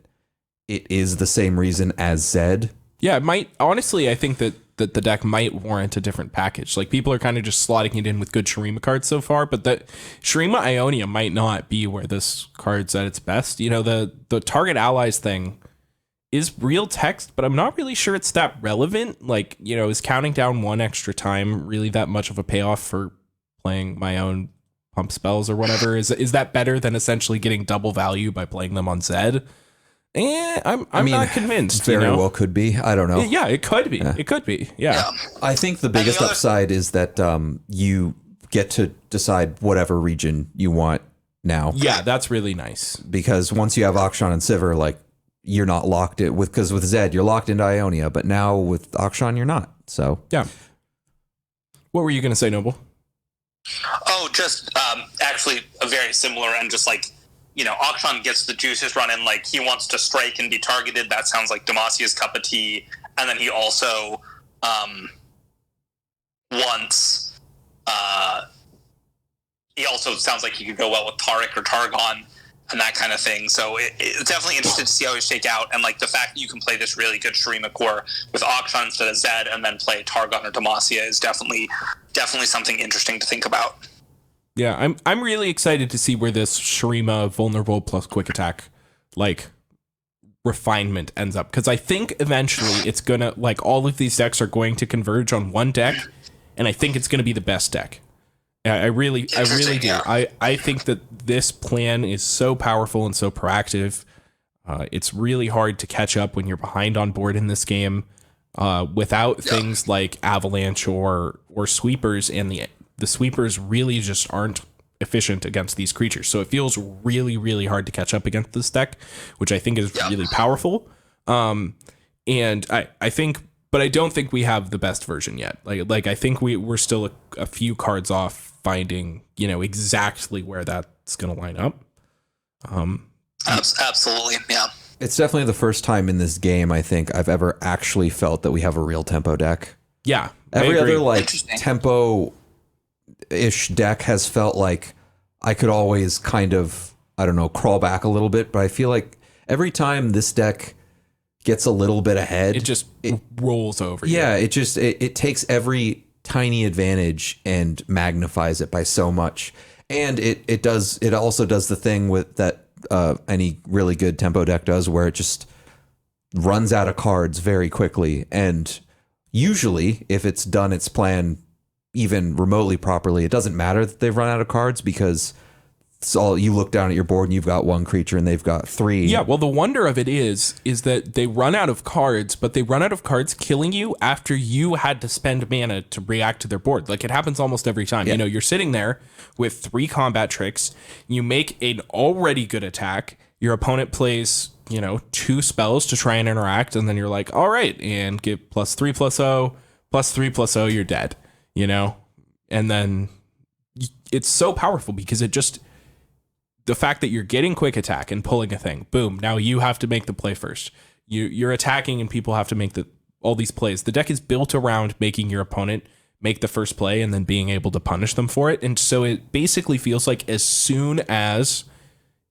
C: it is the same reason as Zed.
A: Yeah, it might. Honestly, I think that the deck might warrant a different package. People are kind of just slotting it in with good Shurima cards so far, but the Shurima Ionia might not be where this card's at its best. The target allies thing is real text, but I'm not really sure it's that relevant. Is counting down 1 extra time really that much of a payoff for playing my own pump spells or whatever? Is that better than essentially getting double value by playing them on Zed? I'm not convinced.
C: Very well could be. I don't know.
A: Yeah, it could be. It could be. Yeah.
C: I think the biggest upside is that you get to decide whatever region you want now.
A: Yeah, that's really nice.
C: Because once you have Akshan and Sivir, you're not locked in because with Zed you're locked into Ionia, but now with Akshan you're not. So
A: yeah. What were you going to say, Noble?
B: Oh, just actually a very similar, and just Akshan gets the juices running. He wants to strike and be targeted. That sounds like Demasia's cup of tea. And then he also wants. He also sounds like he could go well with Taric or Targon and that kind of thing. So it's definitely interested to see how he shake out. And the fact that you can play this really good Shurima core with Akshan instead of Zed, and then play Targon or Demacia is definitely something interesting to think about.
A: Yeah, I'm really excited to see where this Shurima vulnerable plus quick attack refinement ends up, because I think eventually it's gonna all of these decks are going to converge on one deck, and I think it's gonna be the best deck. I really do.
B: Yeah.
A: I think that this plan is so powerful and so proactive. It's really hard to catch up when you're behind on board in this game without things like Avalanche or sweepers, and the sweepers really just aren't efficient against these creatures. So it feels really, really hard to catch up against this deck, which I think is really powerful. And I think, but I don't think we have the best version yet. I think we're still a few cards off finding, exactly where that's going to line up.
B: Absolutely. Yeah.
C: It's definitely the first time in this game, I think, I've ever actually felt that we have a real tempo deck.
A: Yeah.
C: Every other tempo ish deck has felt like I could always kind of, I don't know, crawl back a little bit, but I feel like every time this deck gets a little bit ahead,
A: it rolls over.
C: Yeah, it takes every tiny advantage and magnifies it by so much. And it also does the thing with that any really good tempo deck does, where it just runs out of cards very quickly. And usually if it's done its plan even remotely properly, it doesn't matter that they've run out of cards, because So you look down at your board and you've got one creature and they've got 3.
A: Yeah, well, the wonder of it is that they run out of cards, but they run out of cards killing you after you had to spend mana to react to their board. Like, it happens almost every time.
C: Yeah.
A: You know, you're sitting there with 3 combat tricks, you make an already good attack, your opponent plays, 2 spells to try and interact, and then you're like, all right, and get +3/+0, +3/+0, you're dead, And then it's so powerful because it just... The fact that you're getting quick attack and pulling a thing, boom, now you have to make the play first. You're attacking and people have to make all these plays. The deck is built around making your opponent make the first play and then being able to punish them for it. And so it basically feels like as soon as,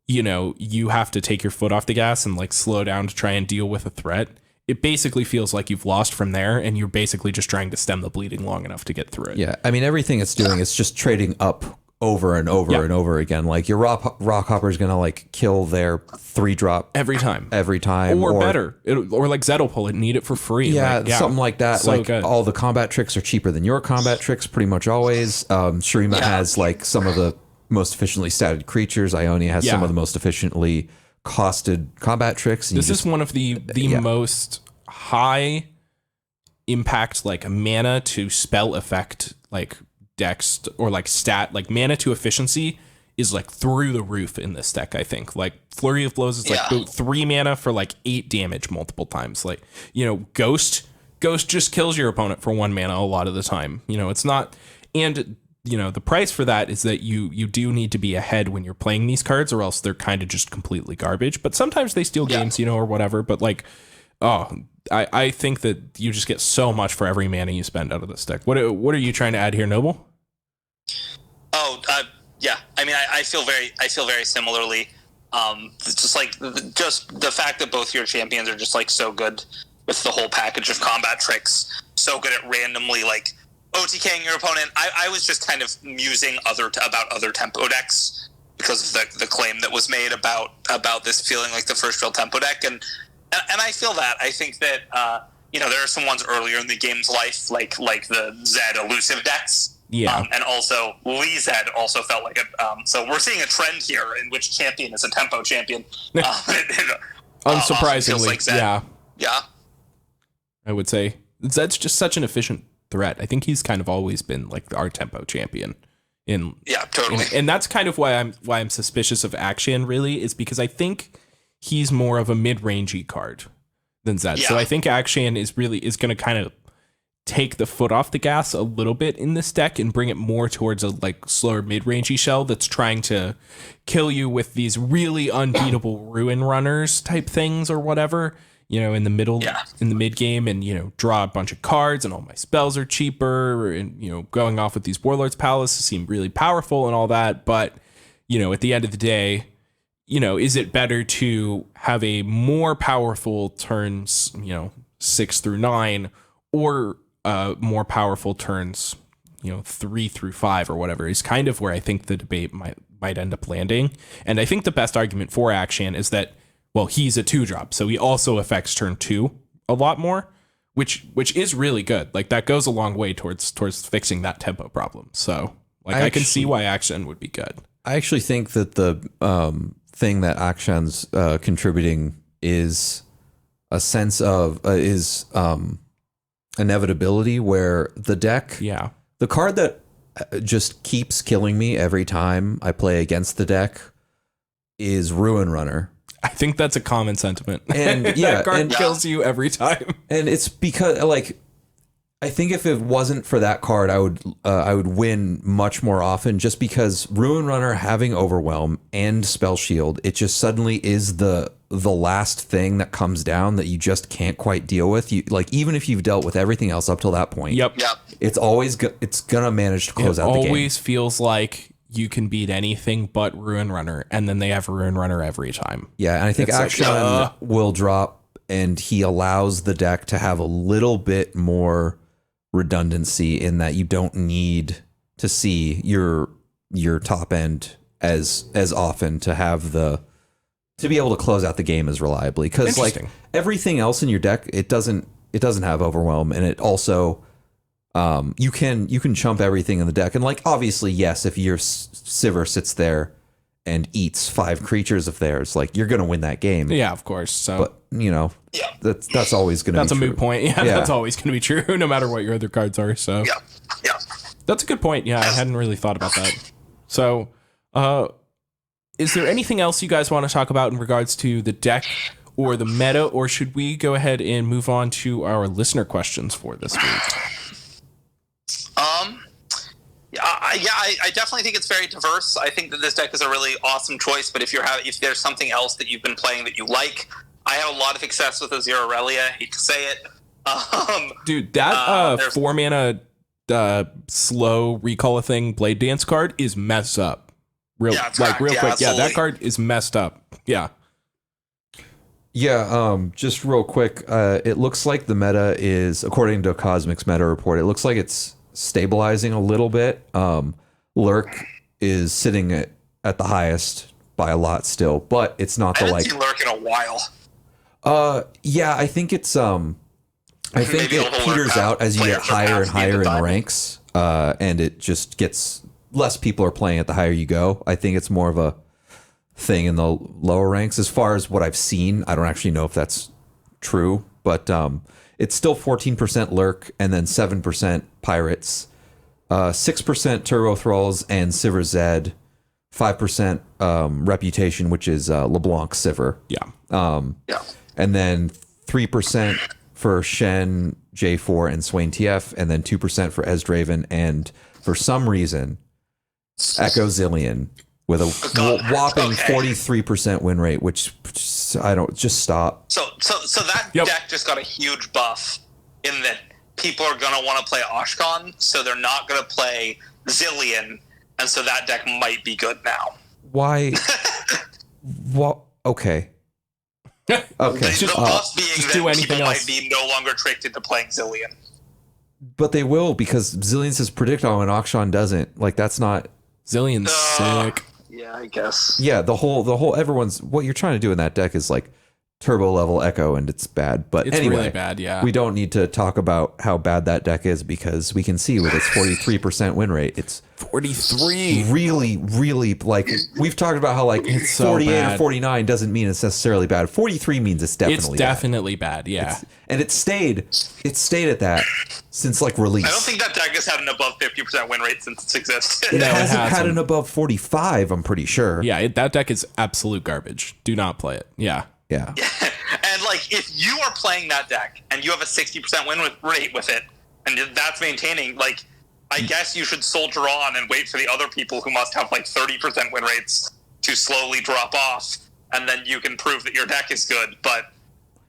A: you have to take your foot off the gas and like slow down to try and deal with a threat, it basically feels like you've lost from there and you're basically just trying to stem the bleeding long enough to get through it.
C: Yeah. I mean, everything it's doing is just trading up over and over and over again. Like your Rockhopper is going to like kill their 3-drop
A: every time,
C: or
A: better, or like Zed will pull it and eat it for free.
C: Yeah, something like that.
A: So
C: like
A: good.
C: All the combat tricks are cheaper than your combat tricks pretty much always. Shurima has like some of the most efficiently statted creatures. Ionia has some of the most efficiently costed combat tricks.
A: This is one of the most high impact like mana to spell effect like decks or like stat, like mana to efficiency is like through the roof in this deck. I think like Flurry of Blows is like 3 mana for like 8 damage multiple times. Like, Ghost just kills your opponent for 1 mana a lot of the time. It's not, and the price for that is that you do need to be ahead when you're playing these cards, or else they're kind of just completely garbage. But sometimes they steal games, or whatever. But like, I think that you just get so much for every mana you spend out of this deck. What are you trying to add here, Noble?
B: Yeah. I mean, I feel very similarly. Just the fact that both your champions are just like so good with the whole package of combat tricks, so good at randomly like OTKing your opponent. I was just kind of musing about other tempo decks because of the claim that was made about this feeling like the first real tempo deck, and I feel that. I think that there are some ones earlier in the game's life like the Zed elusive decks.
A: Yeah.
B: And also Lee Zed also felt like it. So we're seeing a trend here in which champion is a tempo champion.
A: Unsurprisingly,
B: like Zed. Yeah.
A: I would say Zed's just such an efficient threat. I think he's kind of always been like our tempo champion.
B: Totally.
A: And that's kind of why I'm suspicious of Akshan. Really, is because I think he's more of a mid-rangey card than Zed.
B: Yeah.
A: So I think Akshan is going to kind of take the foot off the gas a little bit in this deck and bring it more towards a like slower mid-rangey shell that's trying to kill you with these really unbeatable ruin runners type things or whatever, in the middle, in the mid game, and, draw a bunch of cards and all my spells are cheaper and, going off with these Warlord's Palace seem really powerful and all that. But, at the end of the day, is it better to have a more powerful turns, 6 through 9 or more powerful turns, 3 through 5 or whatever, is kind of where I think the debate might end up landing. And I think the best argument for Akshan is that, well, he's a 2-drop, so he also affects turn 2 a lot more, which is really good. Like that goes a long way towards fixing that tempo problem. So like I can see why Akshan would be good.
C: I actually think that the thing that Akshan's contributing is a sense of inevitability, where the deck, the card that just keeps killing me every time I play against the deck is Ruin Runner.
A: I think that's a common sentiment.
C: And
A: that card kills you every time.
C: And it's because like I think if it wasn't for that card, I would win much more often, just because Ruin Runner having Overwhelm and Spell Shield, it just suddenly is the last thing that comes down that you just can't quite deal with. You like, even if you've dealt with everything else up till that point, it's always it's gonna manage to close out the game. It
A: always feels like you can beat anything but Ruin Runner, and then they have Ruin Runner every time.
C: Yeah, and I think Akshan will drop, and he allows the deck to have a little bit more redundancy in that you don't need to see your top end as often to have to be able to close out the game as reliably, because like everything else in your deck, it doesn't have Overwhelm, and it also you can chump everything in the deck, and like obviously yes, if your Sivir sits there and eats 5 creatures of theirs, like you're going to win that game.
A: Yeah, of course. So,
C: but that's always going to be
A: that's a
C: true.
A: moot point. Yeah, that's always going to be true, no matter what your other cards are. So,
B: yeah,
A: that's a good point. Yeah, I hadn't really thought about that. So, is there anything else you guys want to talk about in regards to the deck or the meta, or should we go ahead and move on to our listener questions for this week?
B: I definitely think it's very diverse. I think that this deck is a really awesome choice. But if there's something else that you've been playing that you like, I have a lot of success with Azir Aurelia. Hate to say it,
A: dude. That 4 mana slow recall a thing Blade Dance card is messed up. Real quick.
B: Absolutely.
A: Yeah, that card is messed up. Yeah.
C: Yeah, just real quick, it looks like the meta is, according to Cosmic's meta report, it looks like it's stabilizing a little bit. Lurk is sitting at the highest by a lot still, but it's not
B: I haven't seen Lurk in a while.
C: Yeah, I think it's I think it peters out as you get higher and higher in ranks, and it just gets less people are playing it the higher you go. I think it's more of a thing in the lower ranks. As far as what I've seen, I don't actually know if that's true, but it's still 14% Lurk and then 7% Pirates, 6% Turbo Thralls and Sivir Zed, 5% Reputation, which is LeBlanc Sivir.
A: Yeah.
C: And then 3% for Shen, J4, and Swain TF, and then 2% for Ezdraven, and for some reason, Echo Zillion with a whopping 43% win rate, which I don't just stop.
B: So that deck just got a huge buff in that people are going to want to play Ashkan, so they're not going to play Zillion, and so that deck might be good now.
C: Why? What? Okay. Okay.
B: The buff being
A: just
B: that
A: do anything
B: people
A: else.
B: might be no longer tricked into playing Zillion.
C: But they will, because Zillion says projectile and Akshan doesn't. Like, that's not...
A: Zillion's sick.
B: Yeah, I guess.
C: Yeah, the whole everyone's... What you're trying to do in that deck is, like, turbo level Echo, and it's bad. But
A: It's
C: anyway,
A: really bad, yeah.
C: we don't need to talk about how bad that deck is, because we can see with its 43% win rate, it's
A: 43.
C: really, really, like, we've talked about how, like,
A: It's so
C: 48
A: bad.
C: or 49 doesn't mean it's necessarily bad. 43 means it's definitely
A: It's definitely bad, yeah.
C: And it stayed at that since, like, release.
B: I don't think that deck has had an above 50% win rate since it's existed.
C: It
A: No, it
C: hasn't had
A: hasn't.
C: an above 45, I'm pretty sure.
A: Yeah, that deck is absolute garbage. Do not play it. Yeah.
C: Yeah.
B: And, like, if you are playing that deck and you have a 60% win rate with it, and that's maintaining, like, I guess you should soldier on and wait for the other people who must have, like, 30% win rates to slowly drop off, and then you can prove that your deck is good, but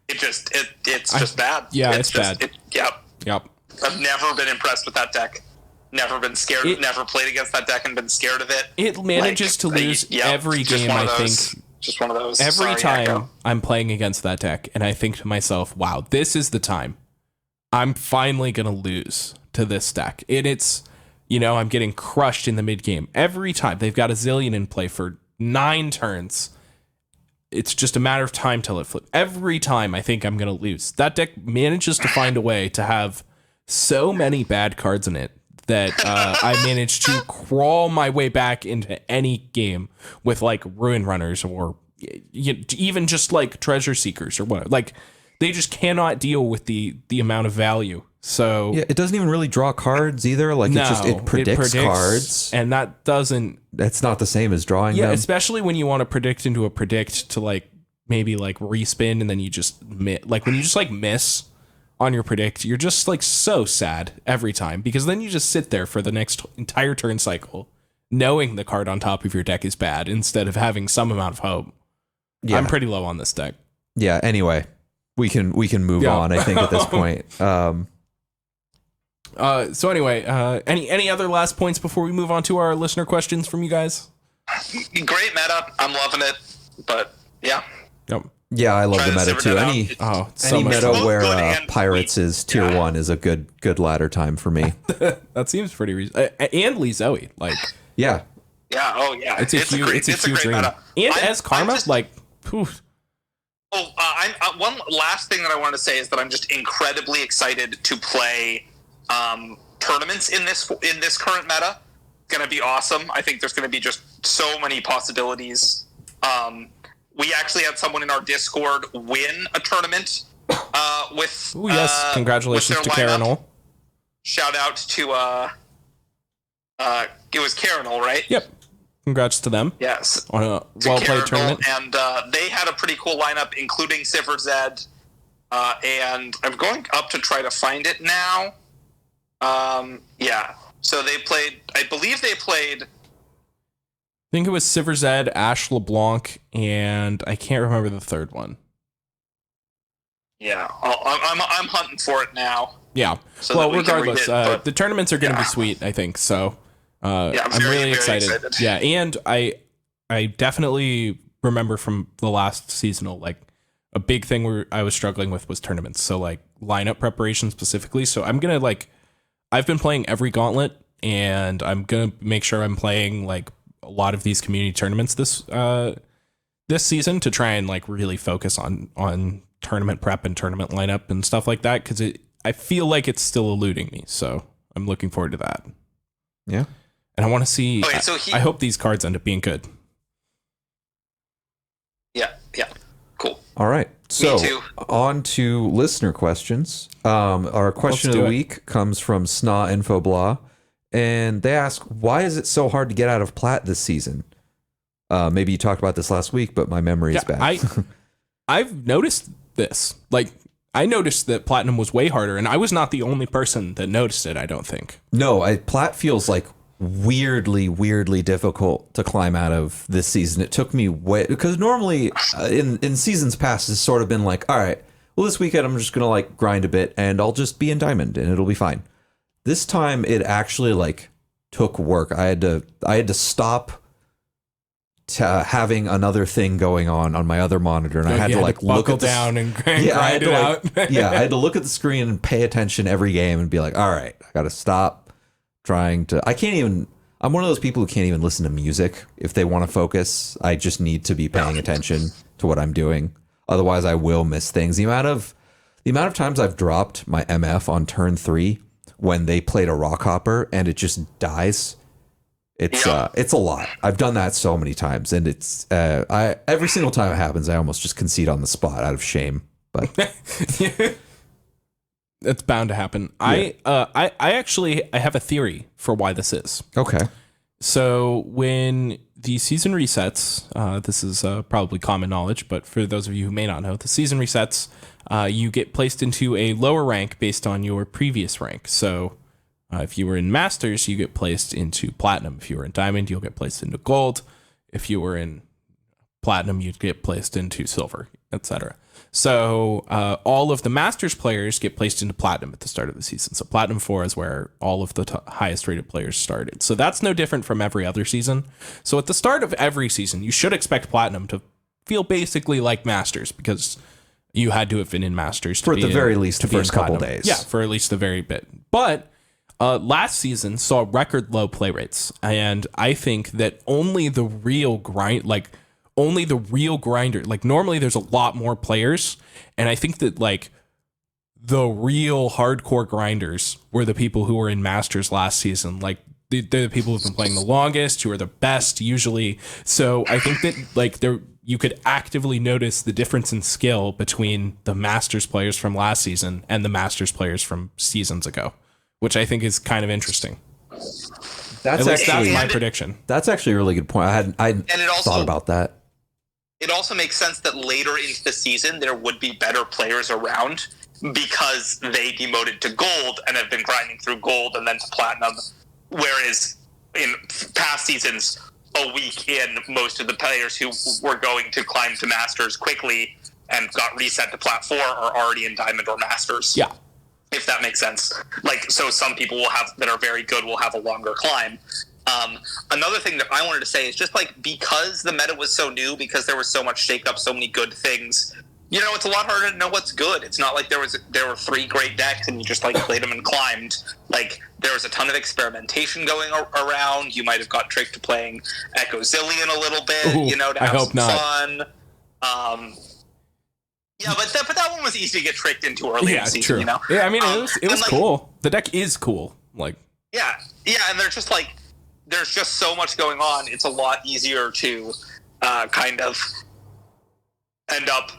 B: it's just bad.
A: Yeah,
B: it's
A: bad.
B: Yep. I've never been impressed with that deck. Never been scared. Never played against that deck and been scared of it.
A: It manages to lose every game, I think.
B: Just one of those.
A: Every time I'm playing against that deck, and I think to myself, wow, this is the time. I'm finally going to lose to this deck. And it's, I'm getting crushed in the mid game. Every time they've got a Zillion in play for 9 turns. It's just a matter of time till it flips. Every time I think I'm going to lose. That deck manages to find a way to have so many bad cards in it that I managed to crawl my way back into any game with, like, Ruin Runners or even just, like, Treasure Seekers or whatever. Like, they just cannot deal with the amount of value. So
C: Yeah, it doesn't even really draw cards either. Like, it predicts cards.
A: And that doesn't...
C: That's not the same as drawing them.
A: Especially when you want to predict into a predict to, like, maybe, like, respin and then you just... Like, when you just, like, miss on your predict, you're just, like, so sad every time, because then you just sit there for the next entire turn cycle knowing the card on top of your deck is bad instead of having some amount of hope. Yeah. I'm pretty low on this deck.
C: Yeah, anyway, we can move on, I think, at this point.
A: So anyway, any other last points before we move on to our listener questions from you guys?
B: Great meta. I'm loving it. But yeah.
A: Yep.
C: Yeah, I love the meta too. Any meta where Pirates is tier 1 is a good ladder time for me.
A: That seems pretty reasonable. And Lee Zoe, like,
C: yeah.
B: Yeah. Oh yeah.
A: It's a huge dream.
B: Meta.
A: And as Karma, like, poof.
B: One last thing that I wanted to say is that I'm just incredibly excited to play tournaments in this current meta. going to be awesome. I think there's going to be just so many possibilities. We actually had someone in our Discord win a tournament with.
A: Oh yes! Congratulations to Karenol.
B: Shout out to it was Karenol, right?
A: Yep. Congrats to them.
B: Yes.
A: On a well-played tournament.
B: And they had a pretty cool lineup, including Sivir Zed. And I'm going up to try to find it now. Yeah. So they played, I believe they played.
A: I think it was Sivir Zed, Ash LeBlanc, and I can't remember the third one.
B: Yeah. I'm hunting for it now.
A: Yeah.
B: So
A: well, regardless, the tournaments are going to be sweet, I think. So I'm really excited. Yeah. And I definitely remember from the last seasonal, like, a big thing where I was struggling with was tournaments. So like lineup preparation specifically. So I'm going to I've been playing every gauntlet, and I'm going to make sure I'm playing like a lot of these community tournaments this season to try and like really focus on tournament prep and tournament lineup and stuff like that. Cause I feel like it's still eluding me. So I'm looking forward to that.
C: Yeah.
A: And I want to see,
B: okay, so
A: I hope these cards end up being good.
B: Yeah. Yeah. Cool.
C: All right. So on to listener questions. Our question of the week comes from Sna Info Blah, and they ask, why is it so hard to get out of plat this season? Maybe you talked about this last week, but my memory is bad.
A: I've noticed this. Like, I noticed that platinum was way harder, and I was not the only person that noticed it, I don't think.
C: No, plat feels like weirdly difficult to climb out of this season. It took me because normally in seasons past it's sort of been like, all right, well, this weekend I'm just gonna like grind a bit and I'll just be in diamond and it'll be fine. This time it actually like took work. I had to stop having another thing going on my other monitor, and I had to like look at
A: down and grind it out.
C: I had to look at the screen and pay attention every game and be like, all right, I gotta stop trying to. I'm one of those people who can't even listen to music if they want to focus. I just need to be paying attention to what I'm doing. Otherwise I will miss things. The amount of times I've dropped my MF on turn 3 when they played a rock hopper and it just dies. It's a lot. I've done that so many times, and it's every single time it happens, I almost just concede on the spot out of shame. But
A: it's bound to happen. Yeah. I have a theory for why this is.
C: Okay.
A: So when the season resets, this is probably common knowledge, but for those of you who may not know, the season resets, you get placed into a lower rank based on your previous rank. So if you were in Masters, you get placed into Platinum. If you were in Diamond, you'll get placed into Gold. If you were in Platinum, you'd get placed into Silver, etc. So all of the Masters players get placed into Platinum at the start of the season. So Platinum 4 is where all of the highest rated players started. So that's no different from every other season. So at the start of every season, you should expect Platinum to feel basically like Masters, because you had to have been in Masters
C: for the very least the first couple days.
A: Yeah, for at least the very bit. But last season saw record low play rates, and I think that only the real grinder, like normally there's a lot more players, and I think that like the real hardcore grinders were the people who were in Masters last season. Like they're the people who've been playing the longest, who are the best usually. So I think that like you could actively notice the difference in skill between the Masters players from last season and the Masters players from seasons ago, which I think is kind of interesting. That's my prediction.
C: That's actually a really good point. I thought about that.
B: It also makes sense that later into the season there would be better players around because they demoted to Gold and have been grinding through Gold and then to Platinum, whereas in past seasons, a week in, most of the players who were going to climb to Masters quickly and got reset to Plat 4 are already in Diamond or Masters.
A: Yeah.
B: If that makes sense. Like, so some people that are very good will have a longer climb. Another thing that I wanted to say is just like, because the meta was so new, because there was so much shake-up, so many good things, you know, it's a lot harder to know what's good. It's not like there were 3 great decks and you just like played them and climbed. Like, there was a ton of experimentation going around. You might have got tricked to playing Echo Zillion a little bit, to have some fun. Yeah, but that one was easy to get tricked into early in the season,
A: true.
B: You know?
A: Yeah, I mean, it was
B: like,
A: cool. The deck is cool. Like,
B: yeah, and they're just like, there's just so much going on. It's a lot easier to kind of end up,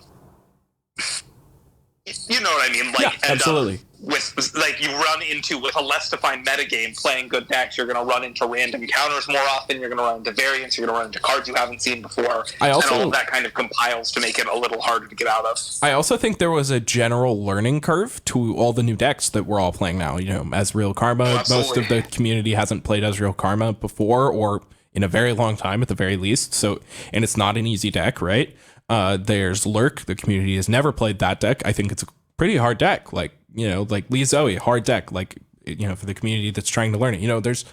B: you know what I mean? Like,
A: yeah, absolutely.
B: With like you run into with a less defined metagame playing good decks, you're going to run into random counters more often. You're going to run into variants. You're going to run into cards you haven't seen before. And all of that kind of compiles to make it a little harder to get out of.
A: I also think there was a general learning curve to all the new decks that we're all playing now. You know, as Real Karma, most of the community hasn't played as Real Karma before, or in a very long time at the very least. So, and it's not an easy deck, right? There's Lurk. The community has never played that deck. I think it's a pretty hard deck. Like, you know, like Lee Zoe, hard deck, like, you know, for the community that's trying to learn it. You know, there's,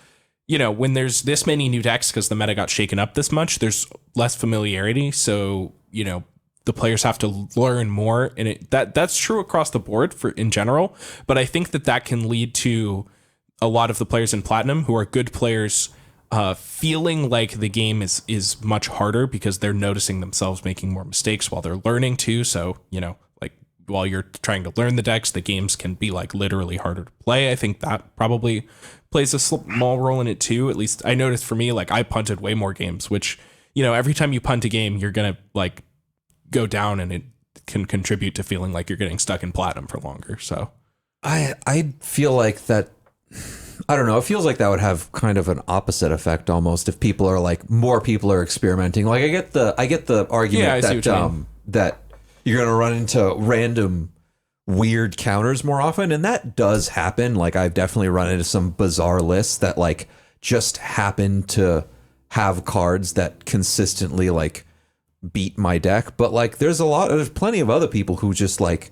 A: you know, when there's this many new decks because the meta got shaken up this much, there's less familiarity. So, you know, the players have to learn more. And that's true across the board for in general. But I think that can lead to a lot of the players in Platinum who are good players feeling like the game is much harder because they're noticing themselves making more mistakes while they're learning too. So, you know, like while you're trying to learn the decks, the games can be like literally harder to play. I think that probably plays a small role in it too. At least I noticed for me, like I punted way more games, which, you know, every time you punt a game, you're going to like go down and it can contribute to feeling like you're getting stuck in Platinum for longer. So
C: I feel like that, I don't know. It feels like that would have kind of an opposite effect almost if people are like more people are experimenting. Like I get the argument that you're going to run into random weird counters more often, and that does happen. Like I've definitely run into some bizarre lists that like just happen to have cards that consistently like beat my deck. But like there's plenty of other people who just like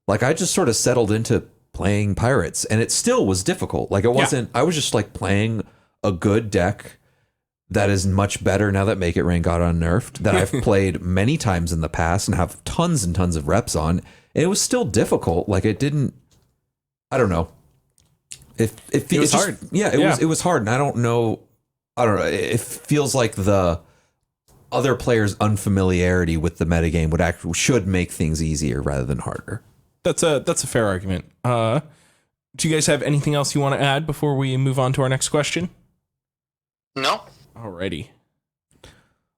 C: I just sort of settled into playing pirates and it still was difficult. Like it wasn't, I was just like playing a good deck that is much better now that Make It Rain got unnerfed, that I've played many times in the past and have tons and tons of reps on. And it was still difficult. Like it didn't, I don't know. It was hard. Yeah, it was hard. And I don't know. It feels like the other players' unfamiliarity with the metagame should make things easier rather than harder.
A: That's a fair argument. Do you guys have anything else you want to add before we move on to our next question?
B: No.
A: Alrighty.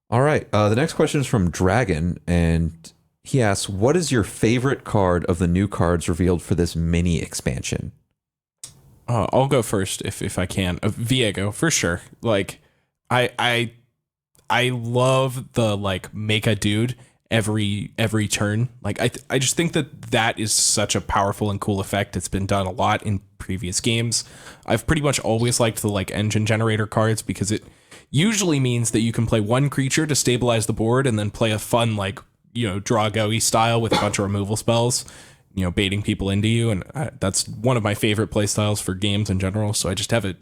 C: All right. The next question is from Dragon, and he asks, "What is your favorite card of the new cards revealed for this mini expansion?"
A: I'll go first if I can. Viego for sure. Like, I love the like make a dude every turn. Like I just think that is such a powerful and cool effect. It's been done a lot in previous games. I've pretty much always liked the like engine generator cards because it usually means that you can play one creature to stabilize the board and then play a fun like, you know, draw go-y style with a bunch of removal spells, you know, baiting people into you. And that's one of my favorite play styles for games in general. So I just have a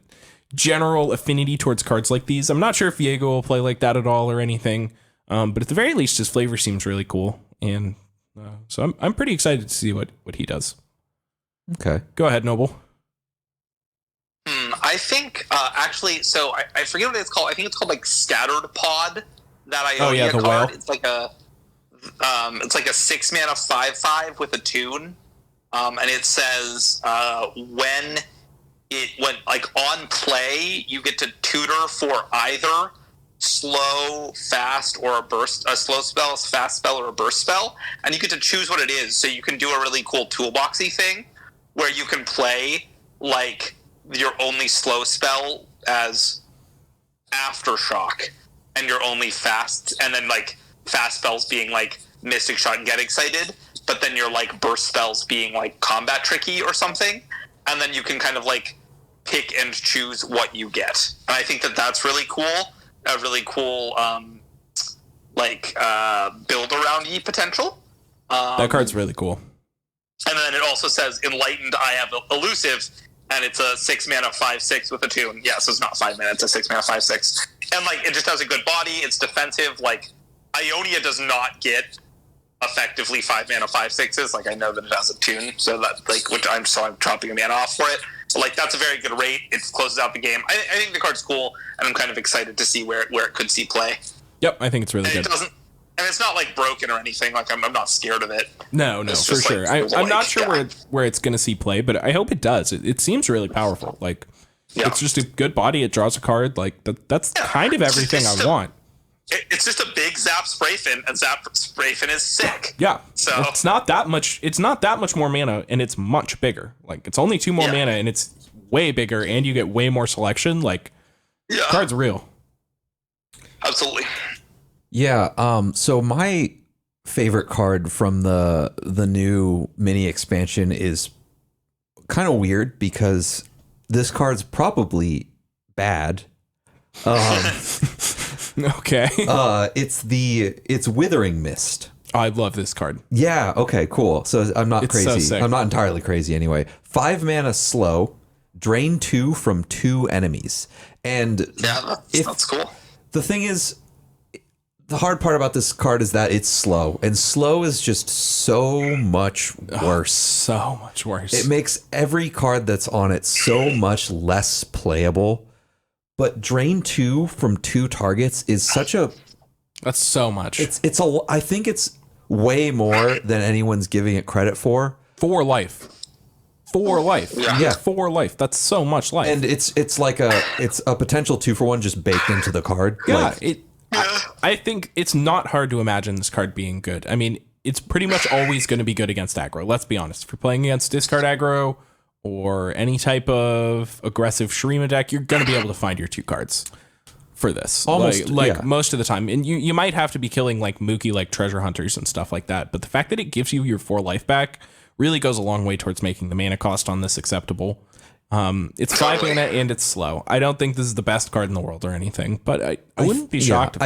A: general affinity towards cards like these. I'm not sure if Viego will play like that at all or anything. But at the very least, his flavor seems really cool, and so I'm pretty excited to see what he does.
C: Okay,
A: go ahead, Noble.
B: I think actually, so I forget what it's called. I think it's called like Scattered Pod. That Ionia
A: the
B: card.
A: whale.
B: It's like a 6-mana 5/5 with a tune, and it says when like on play, you get to tutor for either slow, fast, or a slow spell, fast spell, or a burst spell, and you get to choose what it is. So you can do a really cool toolboxy thing where you can play like your only slow spell as Aftershock, and your only fast, and then like fast spells being like Mystic Shot and Get Excited, but then your like burst spells being like Combat Tricky or something, and then you can kind of like pick and choose what you get. And I think that's really cool. A really cool build around ye potential.
A: That card's really cool.
B: And then it also says Enlightened. I have Elusive, and it's a 6-mana 5/6 with a tune. Yeah, so it's not 5 mana. It's a 6-mana 5/6, and like it just has a good body. It's defensive. Like Ionia does not get effectively 5-mana 5/6s. Like I know that it has a tune, so that like I'm chopping a mana off for it. So, like that's a very good rate. It closes out the game. I think the card's cool, and I'm kind of excited to see where it could see play.
A: Yep, I think it's really good.
B: And it's not like broken or anything. Like I'm not scared of it.
A: No, for sure. I'm not sure where it's going to see play, but I hope it does. It seems really powerful. Like, It's just a good body. It draws a card. Like that's kind of everything I want.
B: It's just a big Zap Sprayfin, and Zap Sprayfin is sick.
A: Yeah.
B: So
A: it's not that much. It's not that much more mana, and it's much bigger. Like it's only 2 more mana, and it's way bigger, and you get way more selection. Like, card's real.
B: Absolutely.
C: Yeah. So my favorite card from the new mini expansion is kind of weird because this card's probably bad.
A: Okay.
C: It's Withering Mist.
A: I love this card.
C: Yeah. Okay. Cool. So I'm not crazy.
A: So sick.
C: I'm not entirely crazy anyway. 5 mana slow, drain 2 from 2 enemies, and
B: that's cool.
C: The thing is, the hard part about this card is that it's slow, and slow is just so much worse.
A: So much worse.
C: It makes every card that's on it so much less playable. But drain 2 from 2 targets is such a...
A: That's so much.
C: I think it's way more than anyone's giving it credit for.
A: 4 life. 4 life.
C: Yeah.
A: 4 life. That's so much life.
C: And it's a potential 2-for-1 just baked into the card.
A: Yeah. I think it's not hard to imagine this card being good. I mean, it's pretty much always going to be good against aggro. Let's be honest. If you're playing against discard aggro or any type of aggressive Shurima deck, you're going to be able to find your 2 cards for this.
C: Almost,
A: most of the time. And you might have to be killing like Mookie, like treasure hunters and stuff like that. But the fact that it gives you your 4 life back really goes a long way towards making the mana cost on this acceptable. It's 5 mana and it's slow. I don't think this is the best card in the world or anything, but I wouldn't be shocked if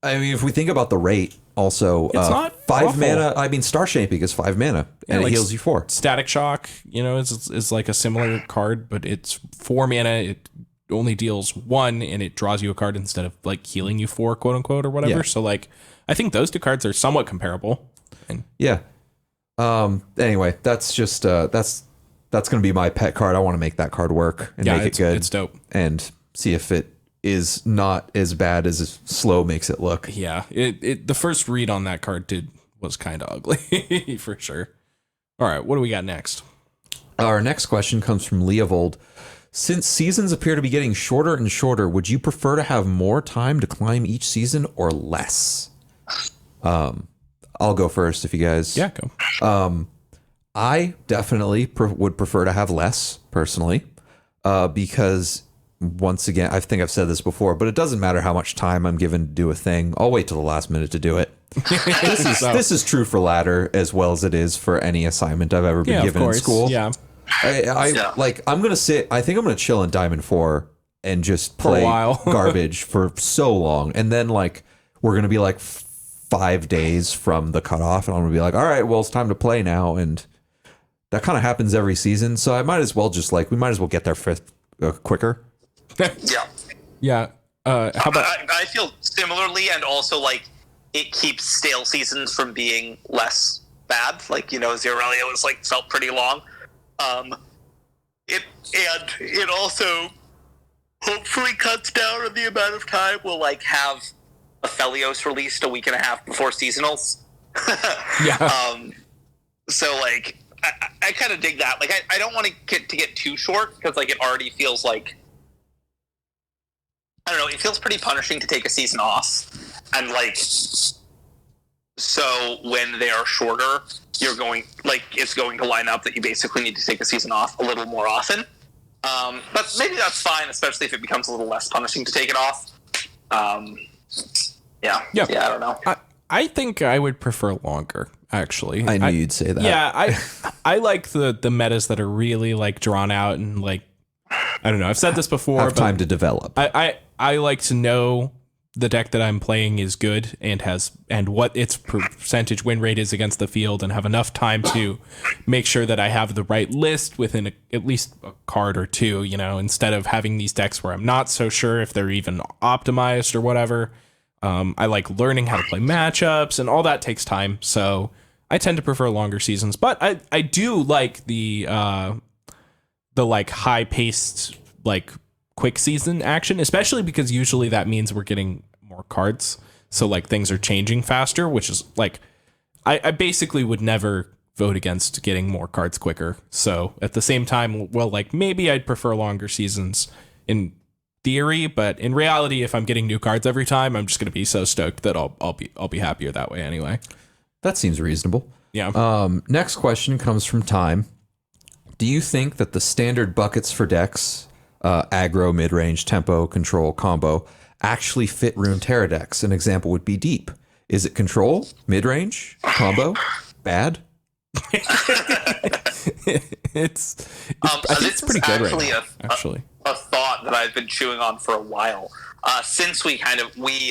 C: I mean, if we think about the rate, also,
A: it's not
C: 5
A: awful.
C: mana. I mean, Star Shaping is 5 mana, and it heals you 4.
A: Static Shock, is like a similar card, but it's 4 mana. It only deals 1, and it draws you a card instead of like healing you 4, quote unquote, or whatever.
C: Yeah.
A: So, like, I think those 2 cards are somewhat comparable. And
C: Anyway, that's just that's going to be my pet card. I want to make that card work and make it good.
A: It's dope.
C: And see if it is not as bad as slow makes it look.
A: Yeah, the first read on that card was kind of ugly for sure. All right, what do we got next?
C: Our next question comes from Leovold. Since seasons appear to be getting shorter and shorter, would you prefer to have more time to climb each season or less? I'll go first if you guys...
A: Yeah, go.
C: I definitely would prefer to have less, personally, because, once again, I think I've said this before, but it doesn't matter how much time I'm given to do a thing. I'll wait till the last minute to do it. This is true for ladder as well as it is for any assignment I've ever been given in school.
A: Yeah.
C: I'm going to sit... I think I'm going to chill in Diamond 4 and just play
A: a while.
C: garbage for so long. And then, like, we're going to be, like, 5 days from the cutoff, and I'm going to be like, all right, well, it's time to play now, and... That kind of happens every season, so I might as well we might as well get there quicker.
B: Yeah.
A: How about...
B: I feel similarly, and also, like, it keeps stale seasons from being less bad. Like, Zeralia was, like, felt pretty long. It also hopefully cuts down on the amount of time we'll, like, have Aphelios released a week and a half before seasonals.
A: Yeah.
B: So, like... I kind of dig that. Like, I don't want to get too short because, like, it already feels like... I don't know. It feels pretty punishing to take a season off. And, like... So, when they are shorter, it's going to line up that you basically need to take a season off a little more often. But maybe that's fine, especially if it becomes a little less punishing to take it off. Yeah, I don't know.
A: I think I would prefer longer, actually.
C: I knew you'd say that.
A: Yeah, I like the metas that are really like drawn out and like, I don't know. I've said this before.
C: Have time to develop.
A: I like to know the deck that I'm playing is good and what its percentage win rate is against the field, and have enough time to make sure that I have the right list within at least a card or 2, instead of having these decks where I'm not so sure if they're even optimized or whatever. I like learning how to play matchups, and all that takes time. So I tend to prefer longer seasons, but I do like the like high paced, like quick season action, especially because usually that means we're getting more cards. So like things are changing faster, which is like, I basically would never vote against getting more cards quicker. So at the same time, well, like maybe I'd prefer longer seasons in theory, but in reality, if I'm getting new cards every time, I'm just going to be so stoked that I'll be happier that way anyway.
C: That seems reasonable.
A: Yeah.
C: Next question comes from Time. Do you think that the standard buckets for decks, aggro, mid-range, tempo, control, combo, actually fit Runeterra decks? An example would be Deep. Is it control, mid-range, combo, bad?
A: it's I think it's pretty good right now, actually.
B: A thought that I've been chewing on for a while. Since we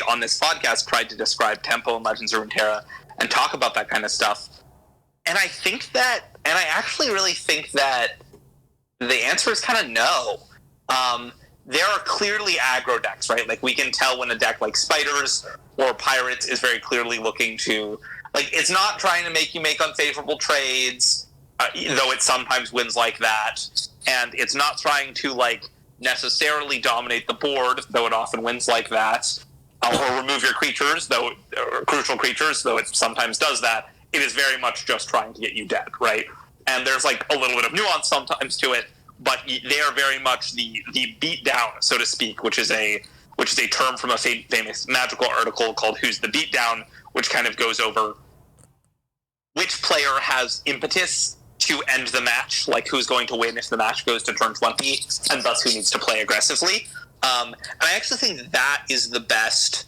B: on this podcast tried to describe tempo and Legends of Runeterra and talk about that kind of stuff. And I actually really think that the answer is kind of no. There are clearly aggro decks, right? Like we can tell when a deck like Spiders or Pirates is very clearly looking to, like, it's not trying to make you make unfavorable trades, though it sometimes wins like that. And it's not trying to, like, necessarily dominate the board, though it often wins like that. Or remove your creatures, or crucial creatures, though it sometimes does that. It is very much just trying to get you dead, right? And there's like a little bit of nuance sometimes to it, but they are very much the beatdown, so to speak, which is a term from a famous magical article called "Who's the Beatdown," which kind of goes over which player has impetus to end the match, like who's going to win if the match goes to turn 20, and thus who needs to play aggressively. And I actually think that is the best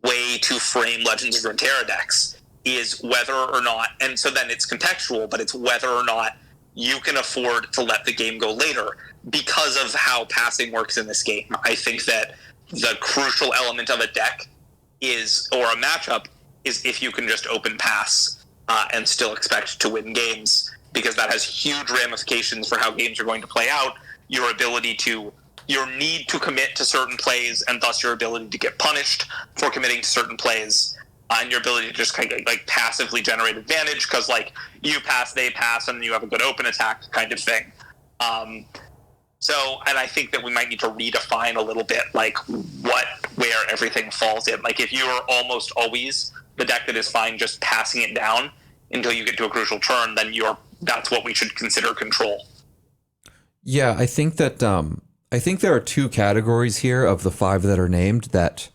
B: way to frame Legends of Runeterra decks, is whether or not, and so then it's contextual, but it's whether or not you can afford to let the game go later because of how passing works in this game. I think that the crucial element of a deck or a matchup is if you can just open pass and still expect to win games, because that has huge ramifications for how games are going to play out, your need to commit to certain plays, and thus your ability to get punished for committing to certain plays, and your ability to just kind of like passively generate advantage because like you pass, they pass, and you have a good open attack kind of thing. And I think that we might need to redefine a little bit like where everything falls in. Like if you are almost always the deck that is fine just passing it down until you get to a crucial turn, then that's what we should consider control.
C: Yeah, I think that I think there are two categories here of the 5 that are named that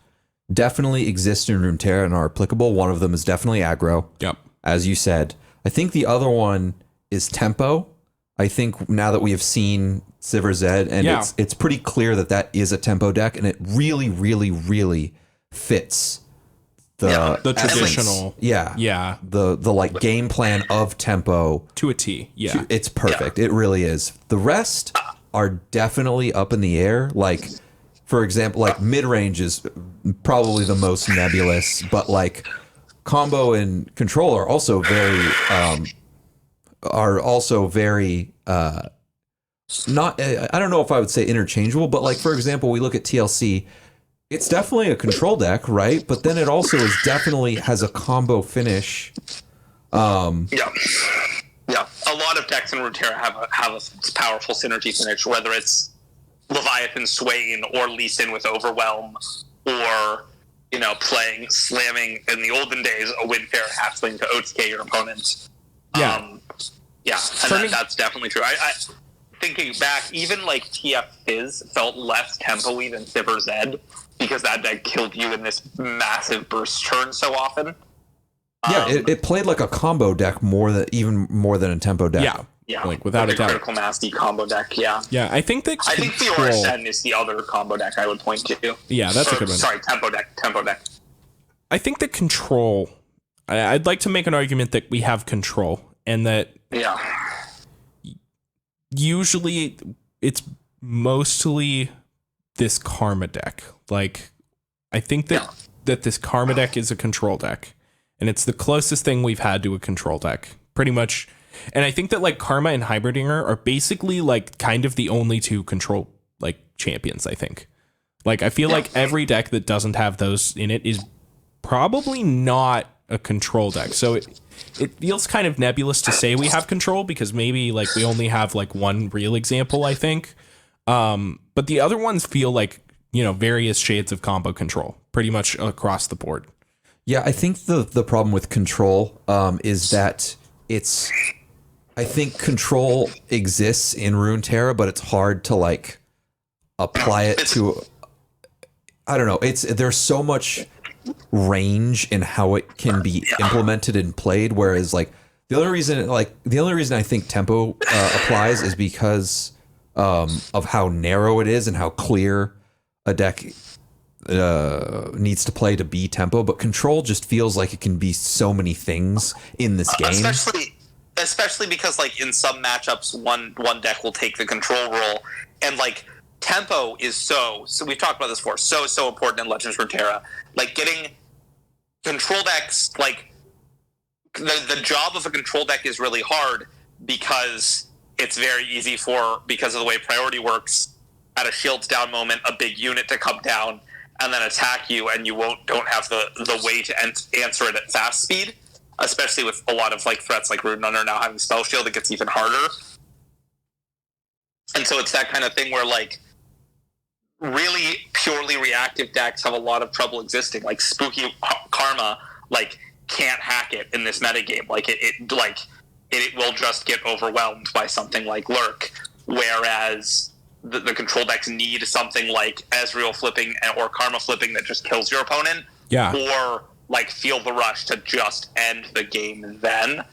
C: definitely exist in Runeterra and are applicable. One of them is definitely aggro.
A: Yep.
C: As you said. I think the other one is tempo. I think now that we have seen Sivir Zed, and it's pretty clear that is a tempo deck, and it really, really, really fits the
A: traditional.
C: The like game plan of tempo
A: to a T. Yeah.
C: It's perfect. It really is. The rest are definitely up in the air. Like, for example, like mid-range is probably the most nebulous, but like combo and control are also very not, I don't know if I would say interchangeable, but like, for example, we look at TLC, it's definitely a control deck, right? But then it also definitely has a combo finish.
B: Yeah. A lot of decks in Runeterra have a powerful synergy finish, whether it's Leviathan Swain or Lee Sin with Overwhelm, or slamming in the olden days a Windfare Hatchling to OTK your opponent. That's definitely true. I thinking back, even like TF Fizz felt less tempo-y than Sivir Zed because that deck killed you in this massive burst turn so often.
C: It played like a combo deck even more than a tempo deck.
B: Yeah,
A: like without a doubt.
B: Critical Nasty combo deck. Yeah.
A: I think the
B: Orisen is the other combo deck I would point to.
A: Yeah, that's a good one.
B: Sorry, tempo deck.
A: I think the control. I'd like to make an argument that we have control, and that usually it's mostly this Karma deck. Like, I think that this Karma deck is a control deck, and it's the closest thing we've had to a control deck, pretty much. And I think that like Karma and Hybridinger are basically like kind of the only two control like champions, I think. Like, I feel like every deck that doesn't have those in it is probably not a control deck. So it feels kind of nebulous to say we have control because maybe like we only have like one real example, I think. But the other ones feel like, various shades of combo control pretty much across the board.
C: Yeah, I think the problem with control is that I think control exists in Runeterra, but it's hard to like apply it to. I don't know. There's so much range in how it can be implemented and played. Whereas like the only reason I think tempo applies is because of how narrow it is and how clear a deck needs to play to be tempo. But control just feels like it can be so many things in this game.
B: Especially because like in some matchups, one deck will take the control role, and like tempo is so we've talked about this before, so important in Legends of Runeterra. Like getting control decks, like the job of a control deck is really hard because it's very easy because of the way priority works, at a shields down moment, a big unit to come down and then attack you, and you don't have the way to answer it at fast speed, especially with a lot of like threats like Rune Runner now having Spell Shield. It gets even harder. And so it's that kind of thing where like really purely reactive decks have a lot of trouble existing. Like Spooky Karma like can't hack it in this metagame. Like it will just get overwhelmed by something like Lurk, whereas the control decks need something like Ezreal flipping or Karma flipping that just kills your opponent.
A: Yeah.
B: Or like Feel the Rush to just end the game then.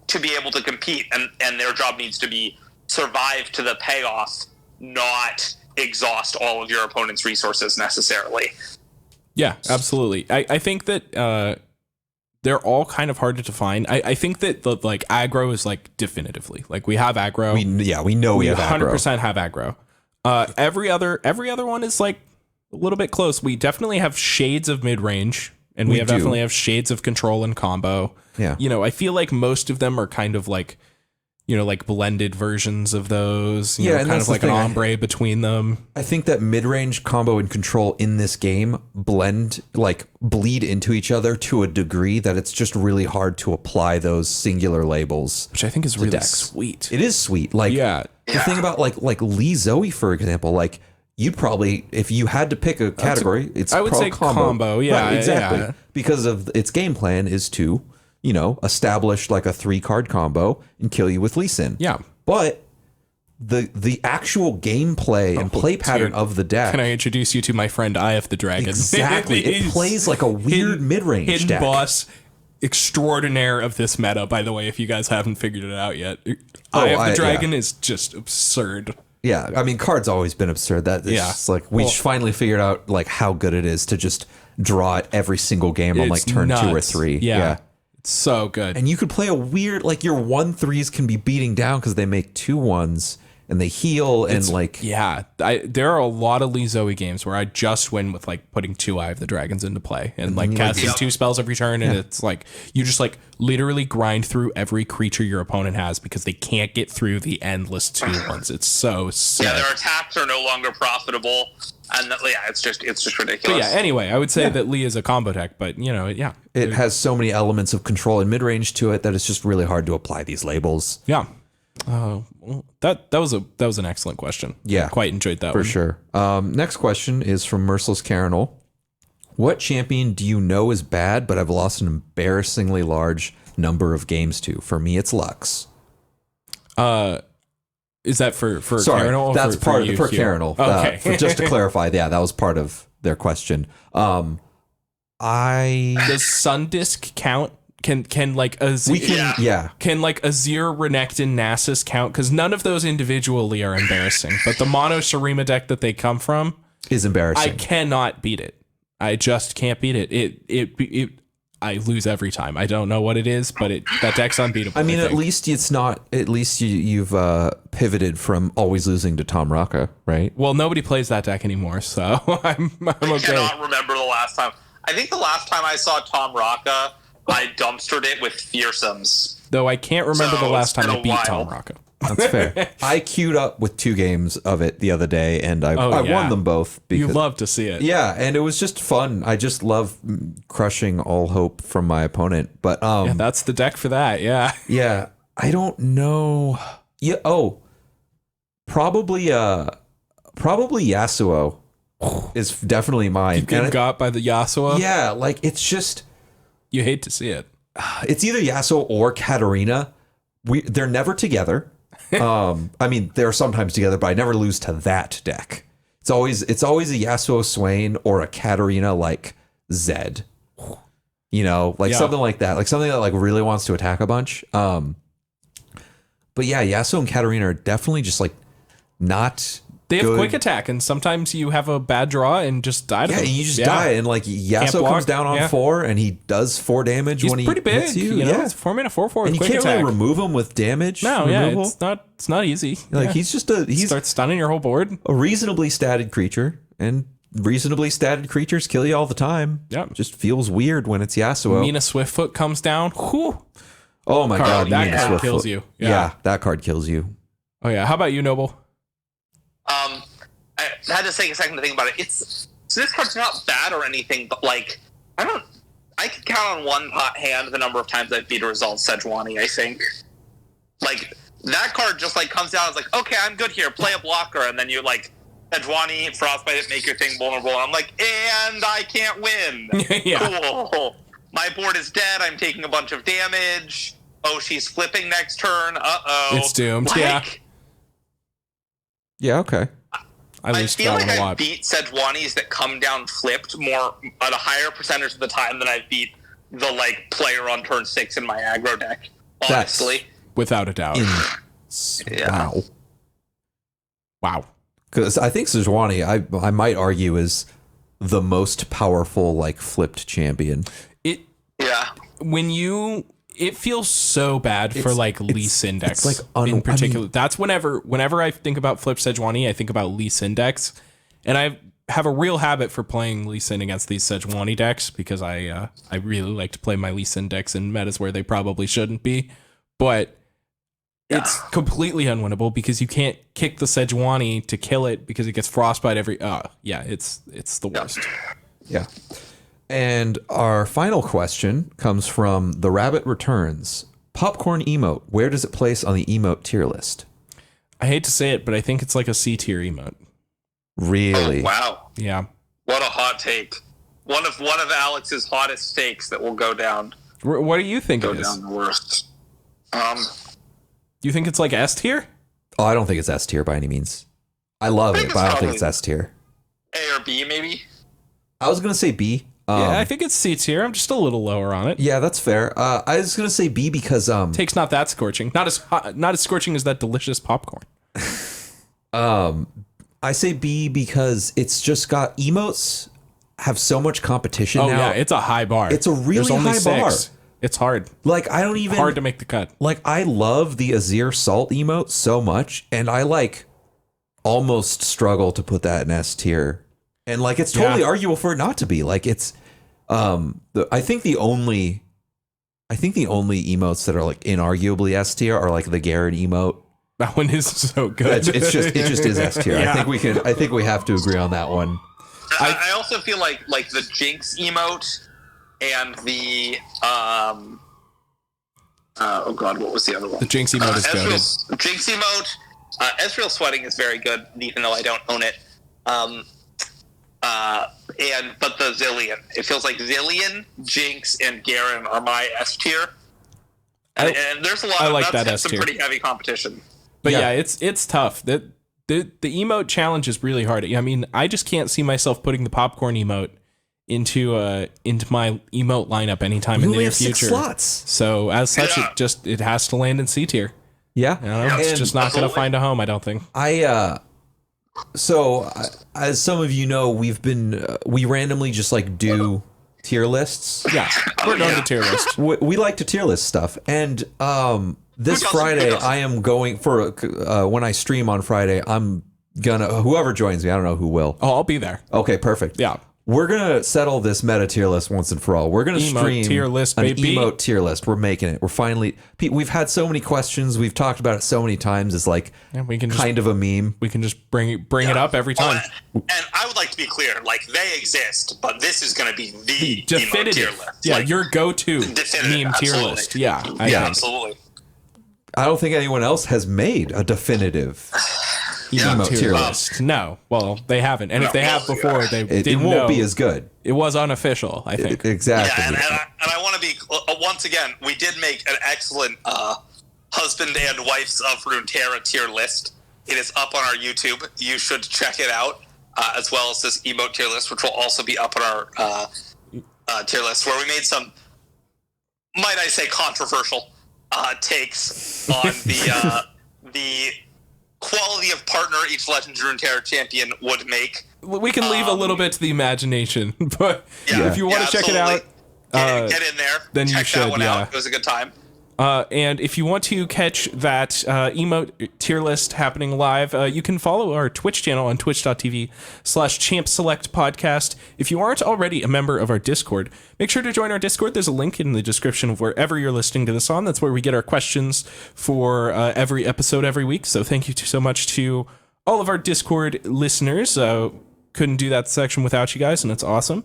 B: To be able to compete, and their job needs to be survive to the payoff, not exhaust all of your opponent's resources necessarily.
A: Yeah, absolutely. I think that they're all kind of hard to define. I think that the like aggro is like definitively like we have aggro.
C: We know we have
A: 100% have aggro. Every other one is like a little bit close. We definitely have shades of mid range, and we definitely have shades of control and combo.
C: Yeah,
A: I feel like most of them are kind of like, like blended versions of those. Kind of like an ombre between them.
C: I think that mid-range, combo, and control in this game bleed into each other to a degree that it's just really hard to apply those singular labels.
A: Which I think is really sweet.
C: It is sweet. Like, the thing about like Lee Zoe, for example, like you'd probably, if you had to pick a category,
A: I would say combo. Yeah,
C: right, exactly.
A: Yeah.
C: Because of its game plan is to establish like a 3-card combo and kill you with Lee Sin.
A: Yeah.
C: But the actual gameplay and play pattern of the deck.
A: Can I introduce you to my friend Eye of the Dragon?
C: Exactly. It plays like a weird mid-range
A: hidden
C: deck.
A: Boss extraordinaire of this meta, by the way, if you guys haven't figured it out yet. Eye of the Dragon is just absurd.
C: Yeah, I mean, card's always been absurd. Just like we finally figured out like how good it is to just draw it every single game on like turn 2 or 3.
A: Yeah. It's so good.
C: And you could play a weird, like your 1/3s can be beating down because they make 2/1s and they heal
A: there are a lot of Lee Zoe games where I just win with like putting 2 Eye of the Dragons into play and like casting 2 spells every turn, and it's like you just like literally grind through every creature your opponent has because they can't get through the endless 2/1s. It's so sick.
B: Yeah, their attacks are no longer profitable, and it's just ridiculous.
A: But yeah, anyway, I would say that Lee is a combo deck, but
C: it has so many elements of control and mid range to it that it's just really hard to apply these labels.
A: Yeah. Well, that was an excellent question.
C: Yeah,
A: I quite enjoyed that
C: for
A: one.
C: sure. Next question is from Merciless Carinal. What champion do you know is bad, but I've lost an embarrassingly large number of games to? For me, it's Lux.
A: Is that for
C: Sorry,
A: Carinal?
C: That's part of for Carinal.
A: Okay,
C: just to clarify, that was part of their question.
A: Does Sundisk count? Can like Azir can like Azir, Renekton, Nasus count? Because none of those individually are embarrassing, but the mono Shurima deck that they come from
C: is embarrassing.
A: I cannot beat it. I just can't beat it. I lose every time. I don't know what it is, but that deck's unbeatable.
C: I mean, at least it's not. At least you've pivoted from always losing to Tom Raka, right?
A: Well, nobody plays that deck anymore, so I'm okay.
B: I cannot remember the last time. I think the last time I saw Tom Raka, I dumpstered it with Fearsomes.
A: Though I can't remember the last time I beat Tom Raka.
C: That's fair. I queued up with 2 games of it the other day, and I won them both.
A: You love to see it.
C: Yeah, and it was just fun. I just love crushing all hope from my opponent. But
A: that's the deck for that. Yeah.
C: Yeah. I don't know. Yeah. Oh, probably Yasuo is definitely mine.
A: You get got by the Yasuo.
C: Yeah, like it's just.
A: You hate to see it.
C: it's either Yasuo or Katarina. They're never together. I mean, they're sometimes together, but I never lose to that deck. It's always a Yasuo Swain or a Katarina like Zed. You know, like something like that, like something that like really wants to attack a bunch. But yeah, Yasuo and Katarina are definitely just like not.
A: They have
C: good.
A: quick attack, and sometimes you have a bad draw and just die to them.
C: Yeah, you just die, and like Yasuo comes down on 4, and he does 4 damage when he
A: pretty big.
C: hits you.
A: know, it's 4 mana 4/4.
C: And you can't really remove him with damage.
A: No,
C: removal.
A: it's not easy.
C: Like he's just
A: starts stunning your whole board.
C: A reasonably statted creature, and reasonably statted creatures kill you all the time.
A: Yeah,
C: just feels weird when it's Yasuo.
A: Mina Swiftfoot comes down. Whew.
C: Oh my god,
A: that card kills you.
C: Yeah, that card kills you.
A: Oh yeah, how about you, Noble?
B: I had to take a second to think about it. So this card's not bad or anything, but like I can count on one hand the number of times I've beat a result Sejuani, I think. Like that card just like comes down and is like, okay, I'm good here, play a blocker, and then you're like Sejuani, Frostbite it, make your thing vulnerable, and I'm like, and I can't win. Cool. My board is dead, I'm taking a bunch of damage. Oh, she's flipping next turn.
A: It's doomed.
B: Like,
C: yeah, okay.
B: I feel like I've beat Sejuani's that come down flipped more at a higher percentage of the time than I've beat the like player on turn 6 in my aggro deck. Honestly,
A: that's without a doubt.
B: Yeah.
C: Wow. Because I think Sejuani, I might argue, is the most powerful like flipped champion.
A: It feels so bad for like Lee Syndex
C: like
A: in particular. That's whenever I think about Flip Sejuani, I think about Lee Syndex, and I have a real habit for playing Lee Sin against these Sejuani decks because I really like to play my Lee Sin decks in metas where they probably shouldn't be, but it's completely unwinnable because you can't kick the Sejuani to kill it because it gets frostbite every. It's the worst.
C: Yeah. And our final question comes from The Rabbit Returns. Popcorn emote, where does it place on the emote tier list?
A: I hate to say it, but I think it's like a C tier emote.
C: Really?
B: Oh, wow.
A: Yeah.
B: What a hot take. One of Alex's hottest takes that will go down.
A: What do you think it is?
B: Go down the worst.
A: You think it's like S tier?
C: Oh, I don't think it's S tier by any means. I love it, but I don't think it's S tier.
B: A or B, maybe?
C: I was going to say B.
A: Yeah, I think it's C tier. I'm just a little lower on it.
C: Yeah, that's fair. I was gonna say B because
A: take's not that scorching, not as scorching as that delicious popcorn.
C: I say B because it's just got emotes have so much competition now.
A: Yeah, it's a high bar.
C: It's a really high bar.
A: It's hard.
C: Like I don't even
A: hard to make the cut.
C: Like I love the Azir Salt emote so much, and I like almost struggle to put that in S tier. And like it's totally arguable for it not to be. Like it's I think the only emotes that are like inarguably S tier are like the Garen emote.
A: That one is so good.
C: It just is S tier.
A: Yeah.
C: I think we have to agree on that one.
B: I also feel like the Jinx emote and the oh god, what was the other one?
A: The Jinx emote is good.
B: Jinx emote, Ezreal sweating is very good, even though I don't own it. But the Zillion, it feels like Zillion, Jinx, and Garen are my S tier, and there's a lot.
A: I like
B: that's
A: that S tier.
B: Some pretty heavy competition.
A: But yeah, it's tough. The emote challenge is really hard. I mean, I just can't see myself putting the popcorn emote into my emote lineup anytime in the near future.
C: 6 slots.
A: So as such, it has to land in C tier.
C: Yeah,
A: it's just not going to find a home. I don't think.
C: So, as some of you know, we randomly just like do tier lists.
A: Yeah, we're known to tier list.
C: We like to tier list stuff, and this Friday I am going for when I stream on Friday. I'm gonna whoever joins me. I don't know who will.
A: Oh, I'll be there.
C: Okay, perfect.
A: Yeah.
C: We're gonna settle this meta tier list once and for all. We're gonna stream
A: tier list,
C: an
A: baby.
C: emote tier list. We're making it. We're finally. We've had so many questions. We've talked about it so many times. It's like
A: we can
C: kind of a meme.
A: We can just bring it up every time.
B: And I would like to be clear, like they exist, but this is going to be the
A: definitive
B: tier list.
A: Yeah,
B: like,
A: your go-to meme tier list. Yeah,
B: absolutely.
C: I don't think anyone else has made a definitive emote tier list.
A: No, well, they haven't, and if they have before, it won't
C: be as good.
A: It was unofficial, I think.
C: Exactly.
B: Yeah, and I want to be once again, we did make an excellent husband and wives of Runeterra tier list. It is up on our YouTube. You should check it out, as well as this emote tier list, which will also be up on our tier list, where we made some, might I say, controversial takes on the quality of partner each Legendary Runeterra champion would make.
A: We can leave a little bit to the imagination, but if you want to check it out,
B: get in there.
A: Then
B: check
A: you should.
B: That one out. It was a good time.
A: And if you want to catch that emote tier list happening live, you can follow our Twitch channel on twitch.tv/ChampSelectPodcast. If you aren't already a member of our Discord, make sure to join our Discord. There's a link in the description of wherever you're listening to this on. That's where we get our questions for every episode every week. So thank you so much to all of our Discord listeners. Couldn't do that section without you guys, and it's awesome.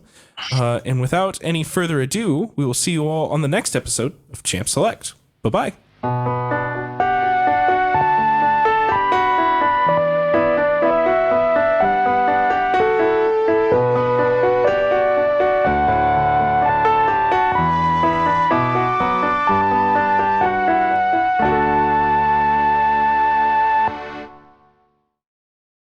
A: And without any further ado, we will see you all on the next episode of Champ Select. Bye-bye.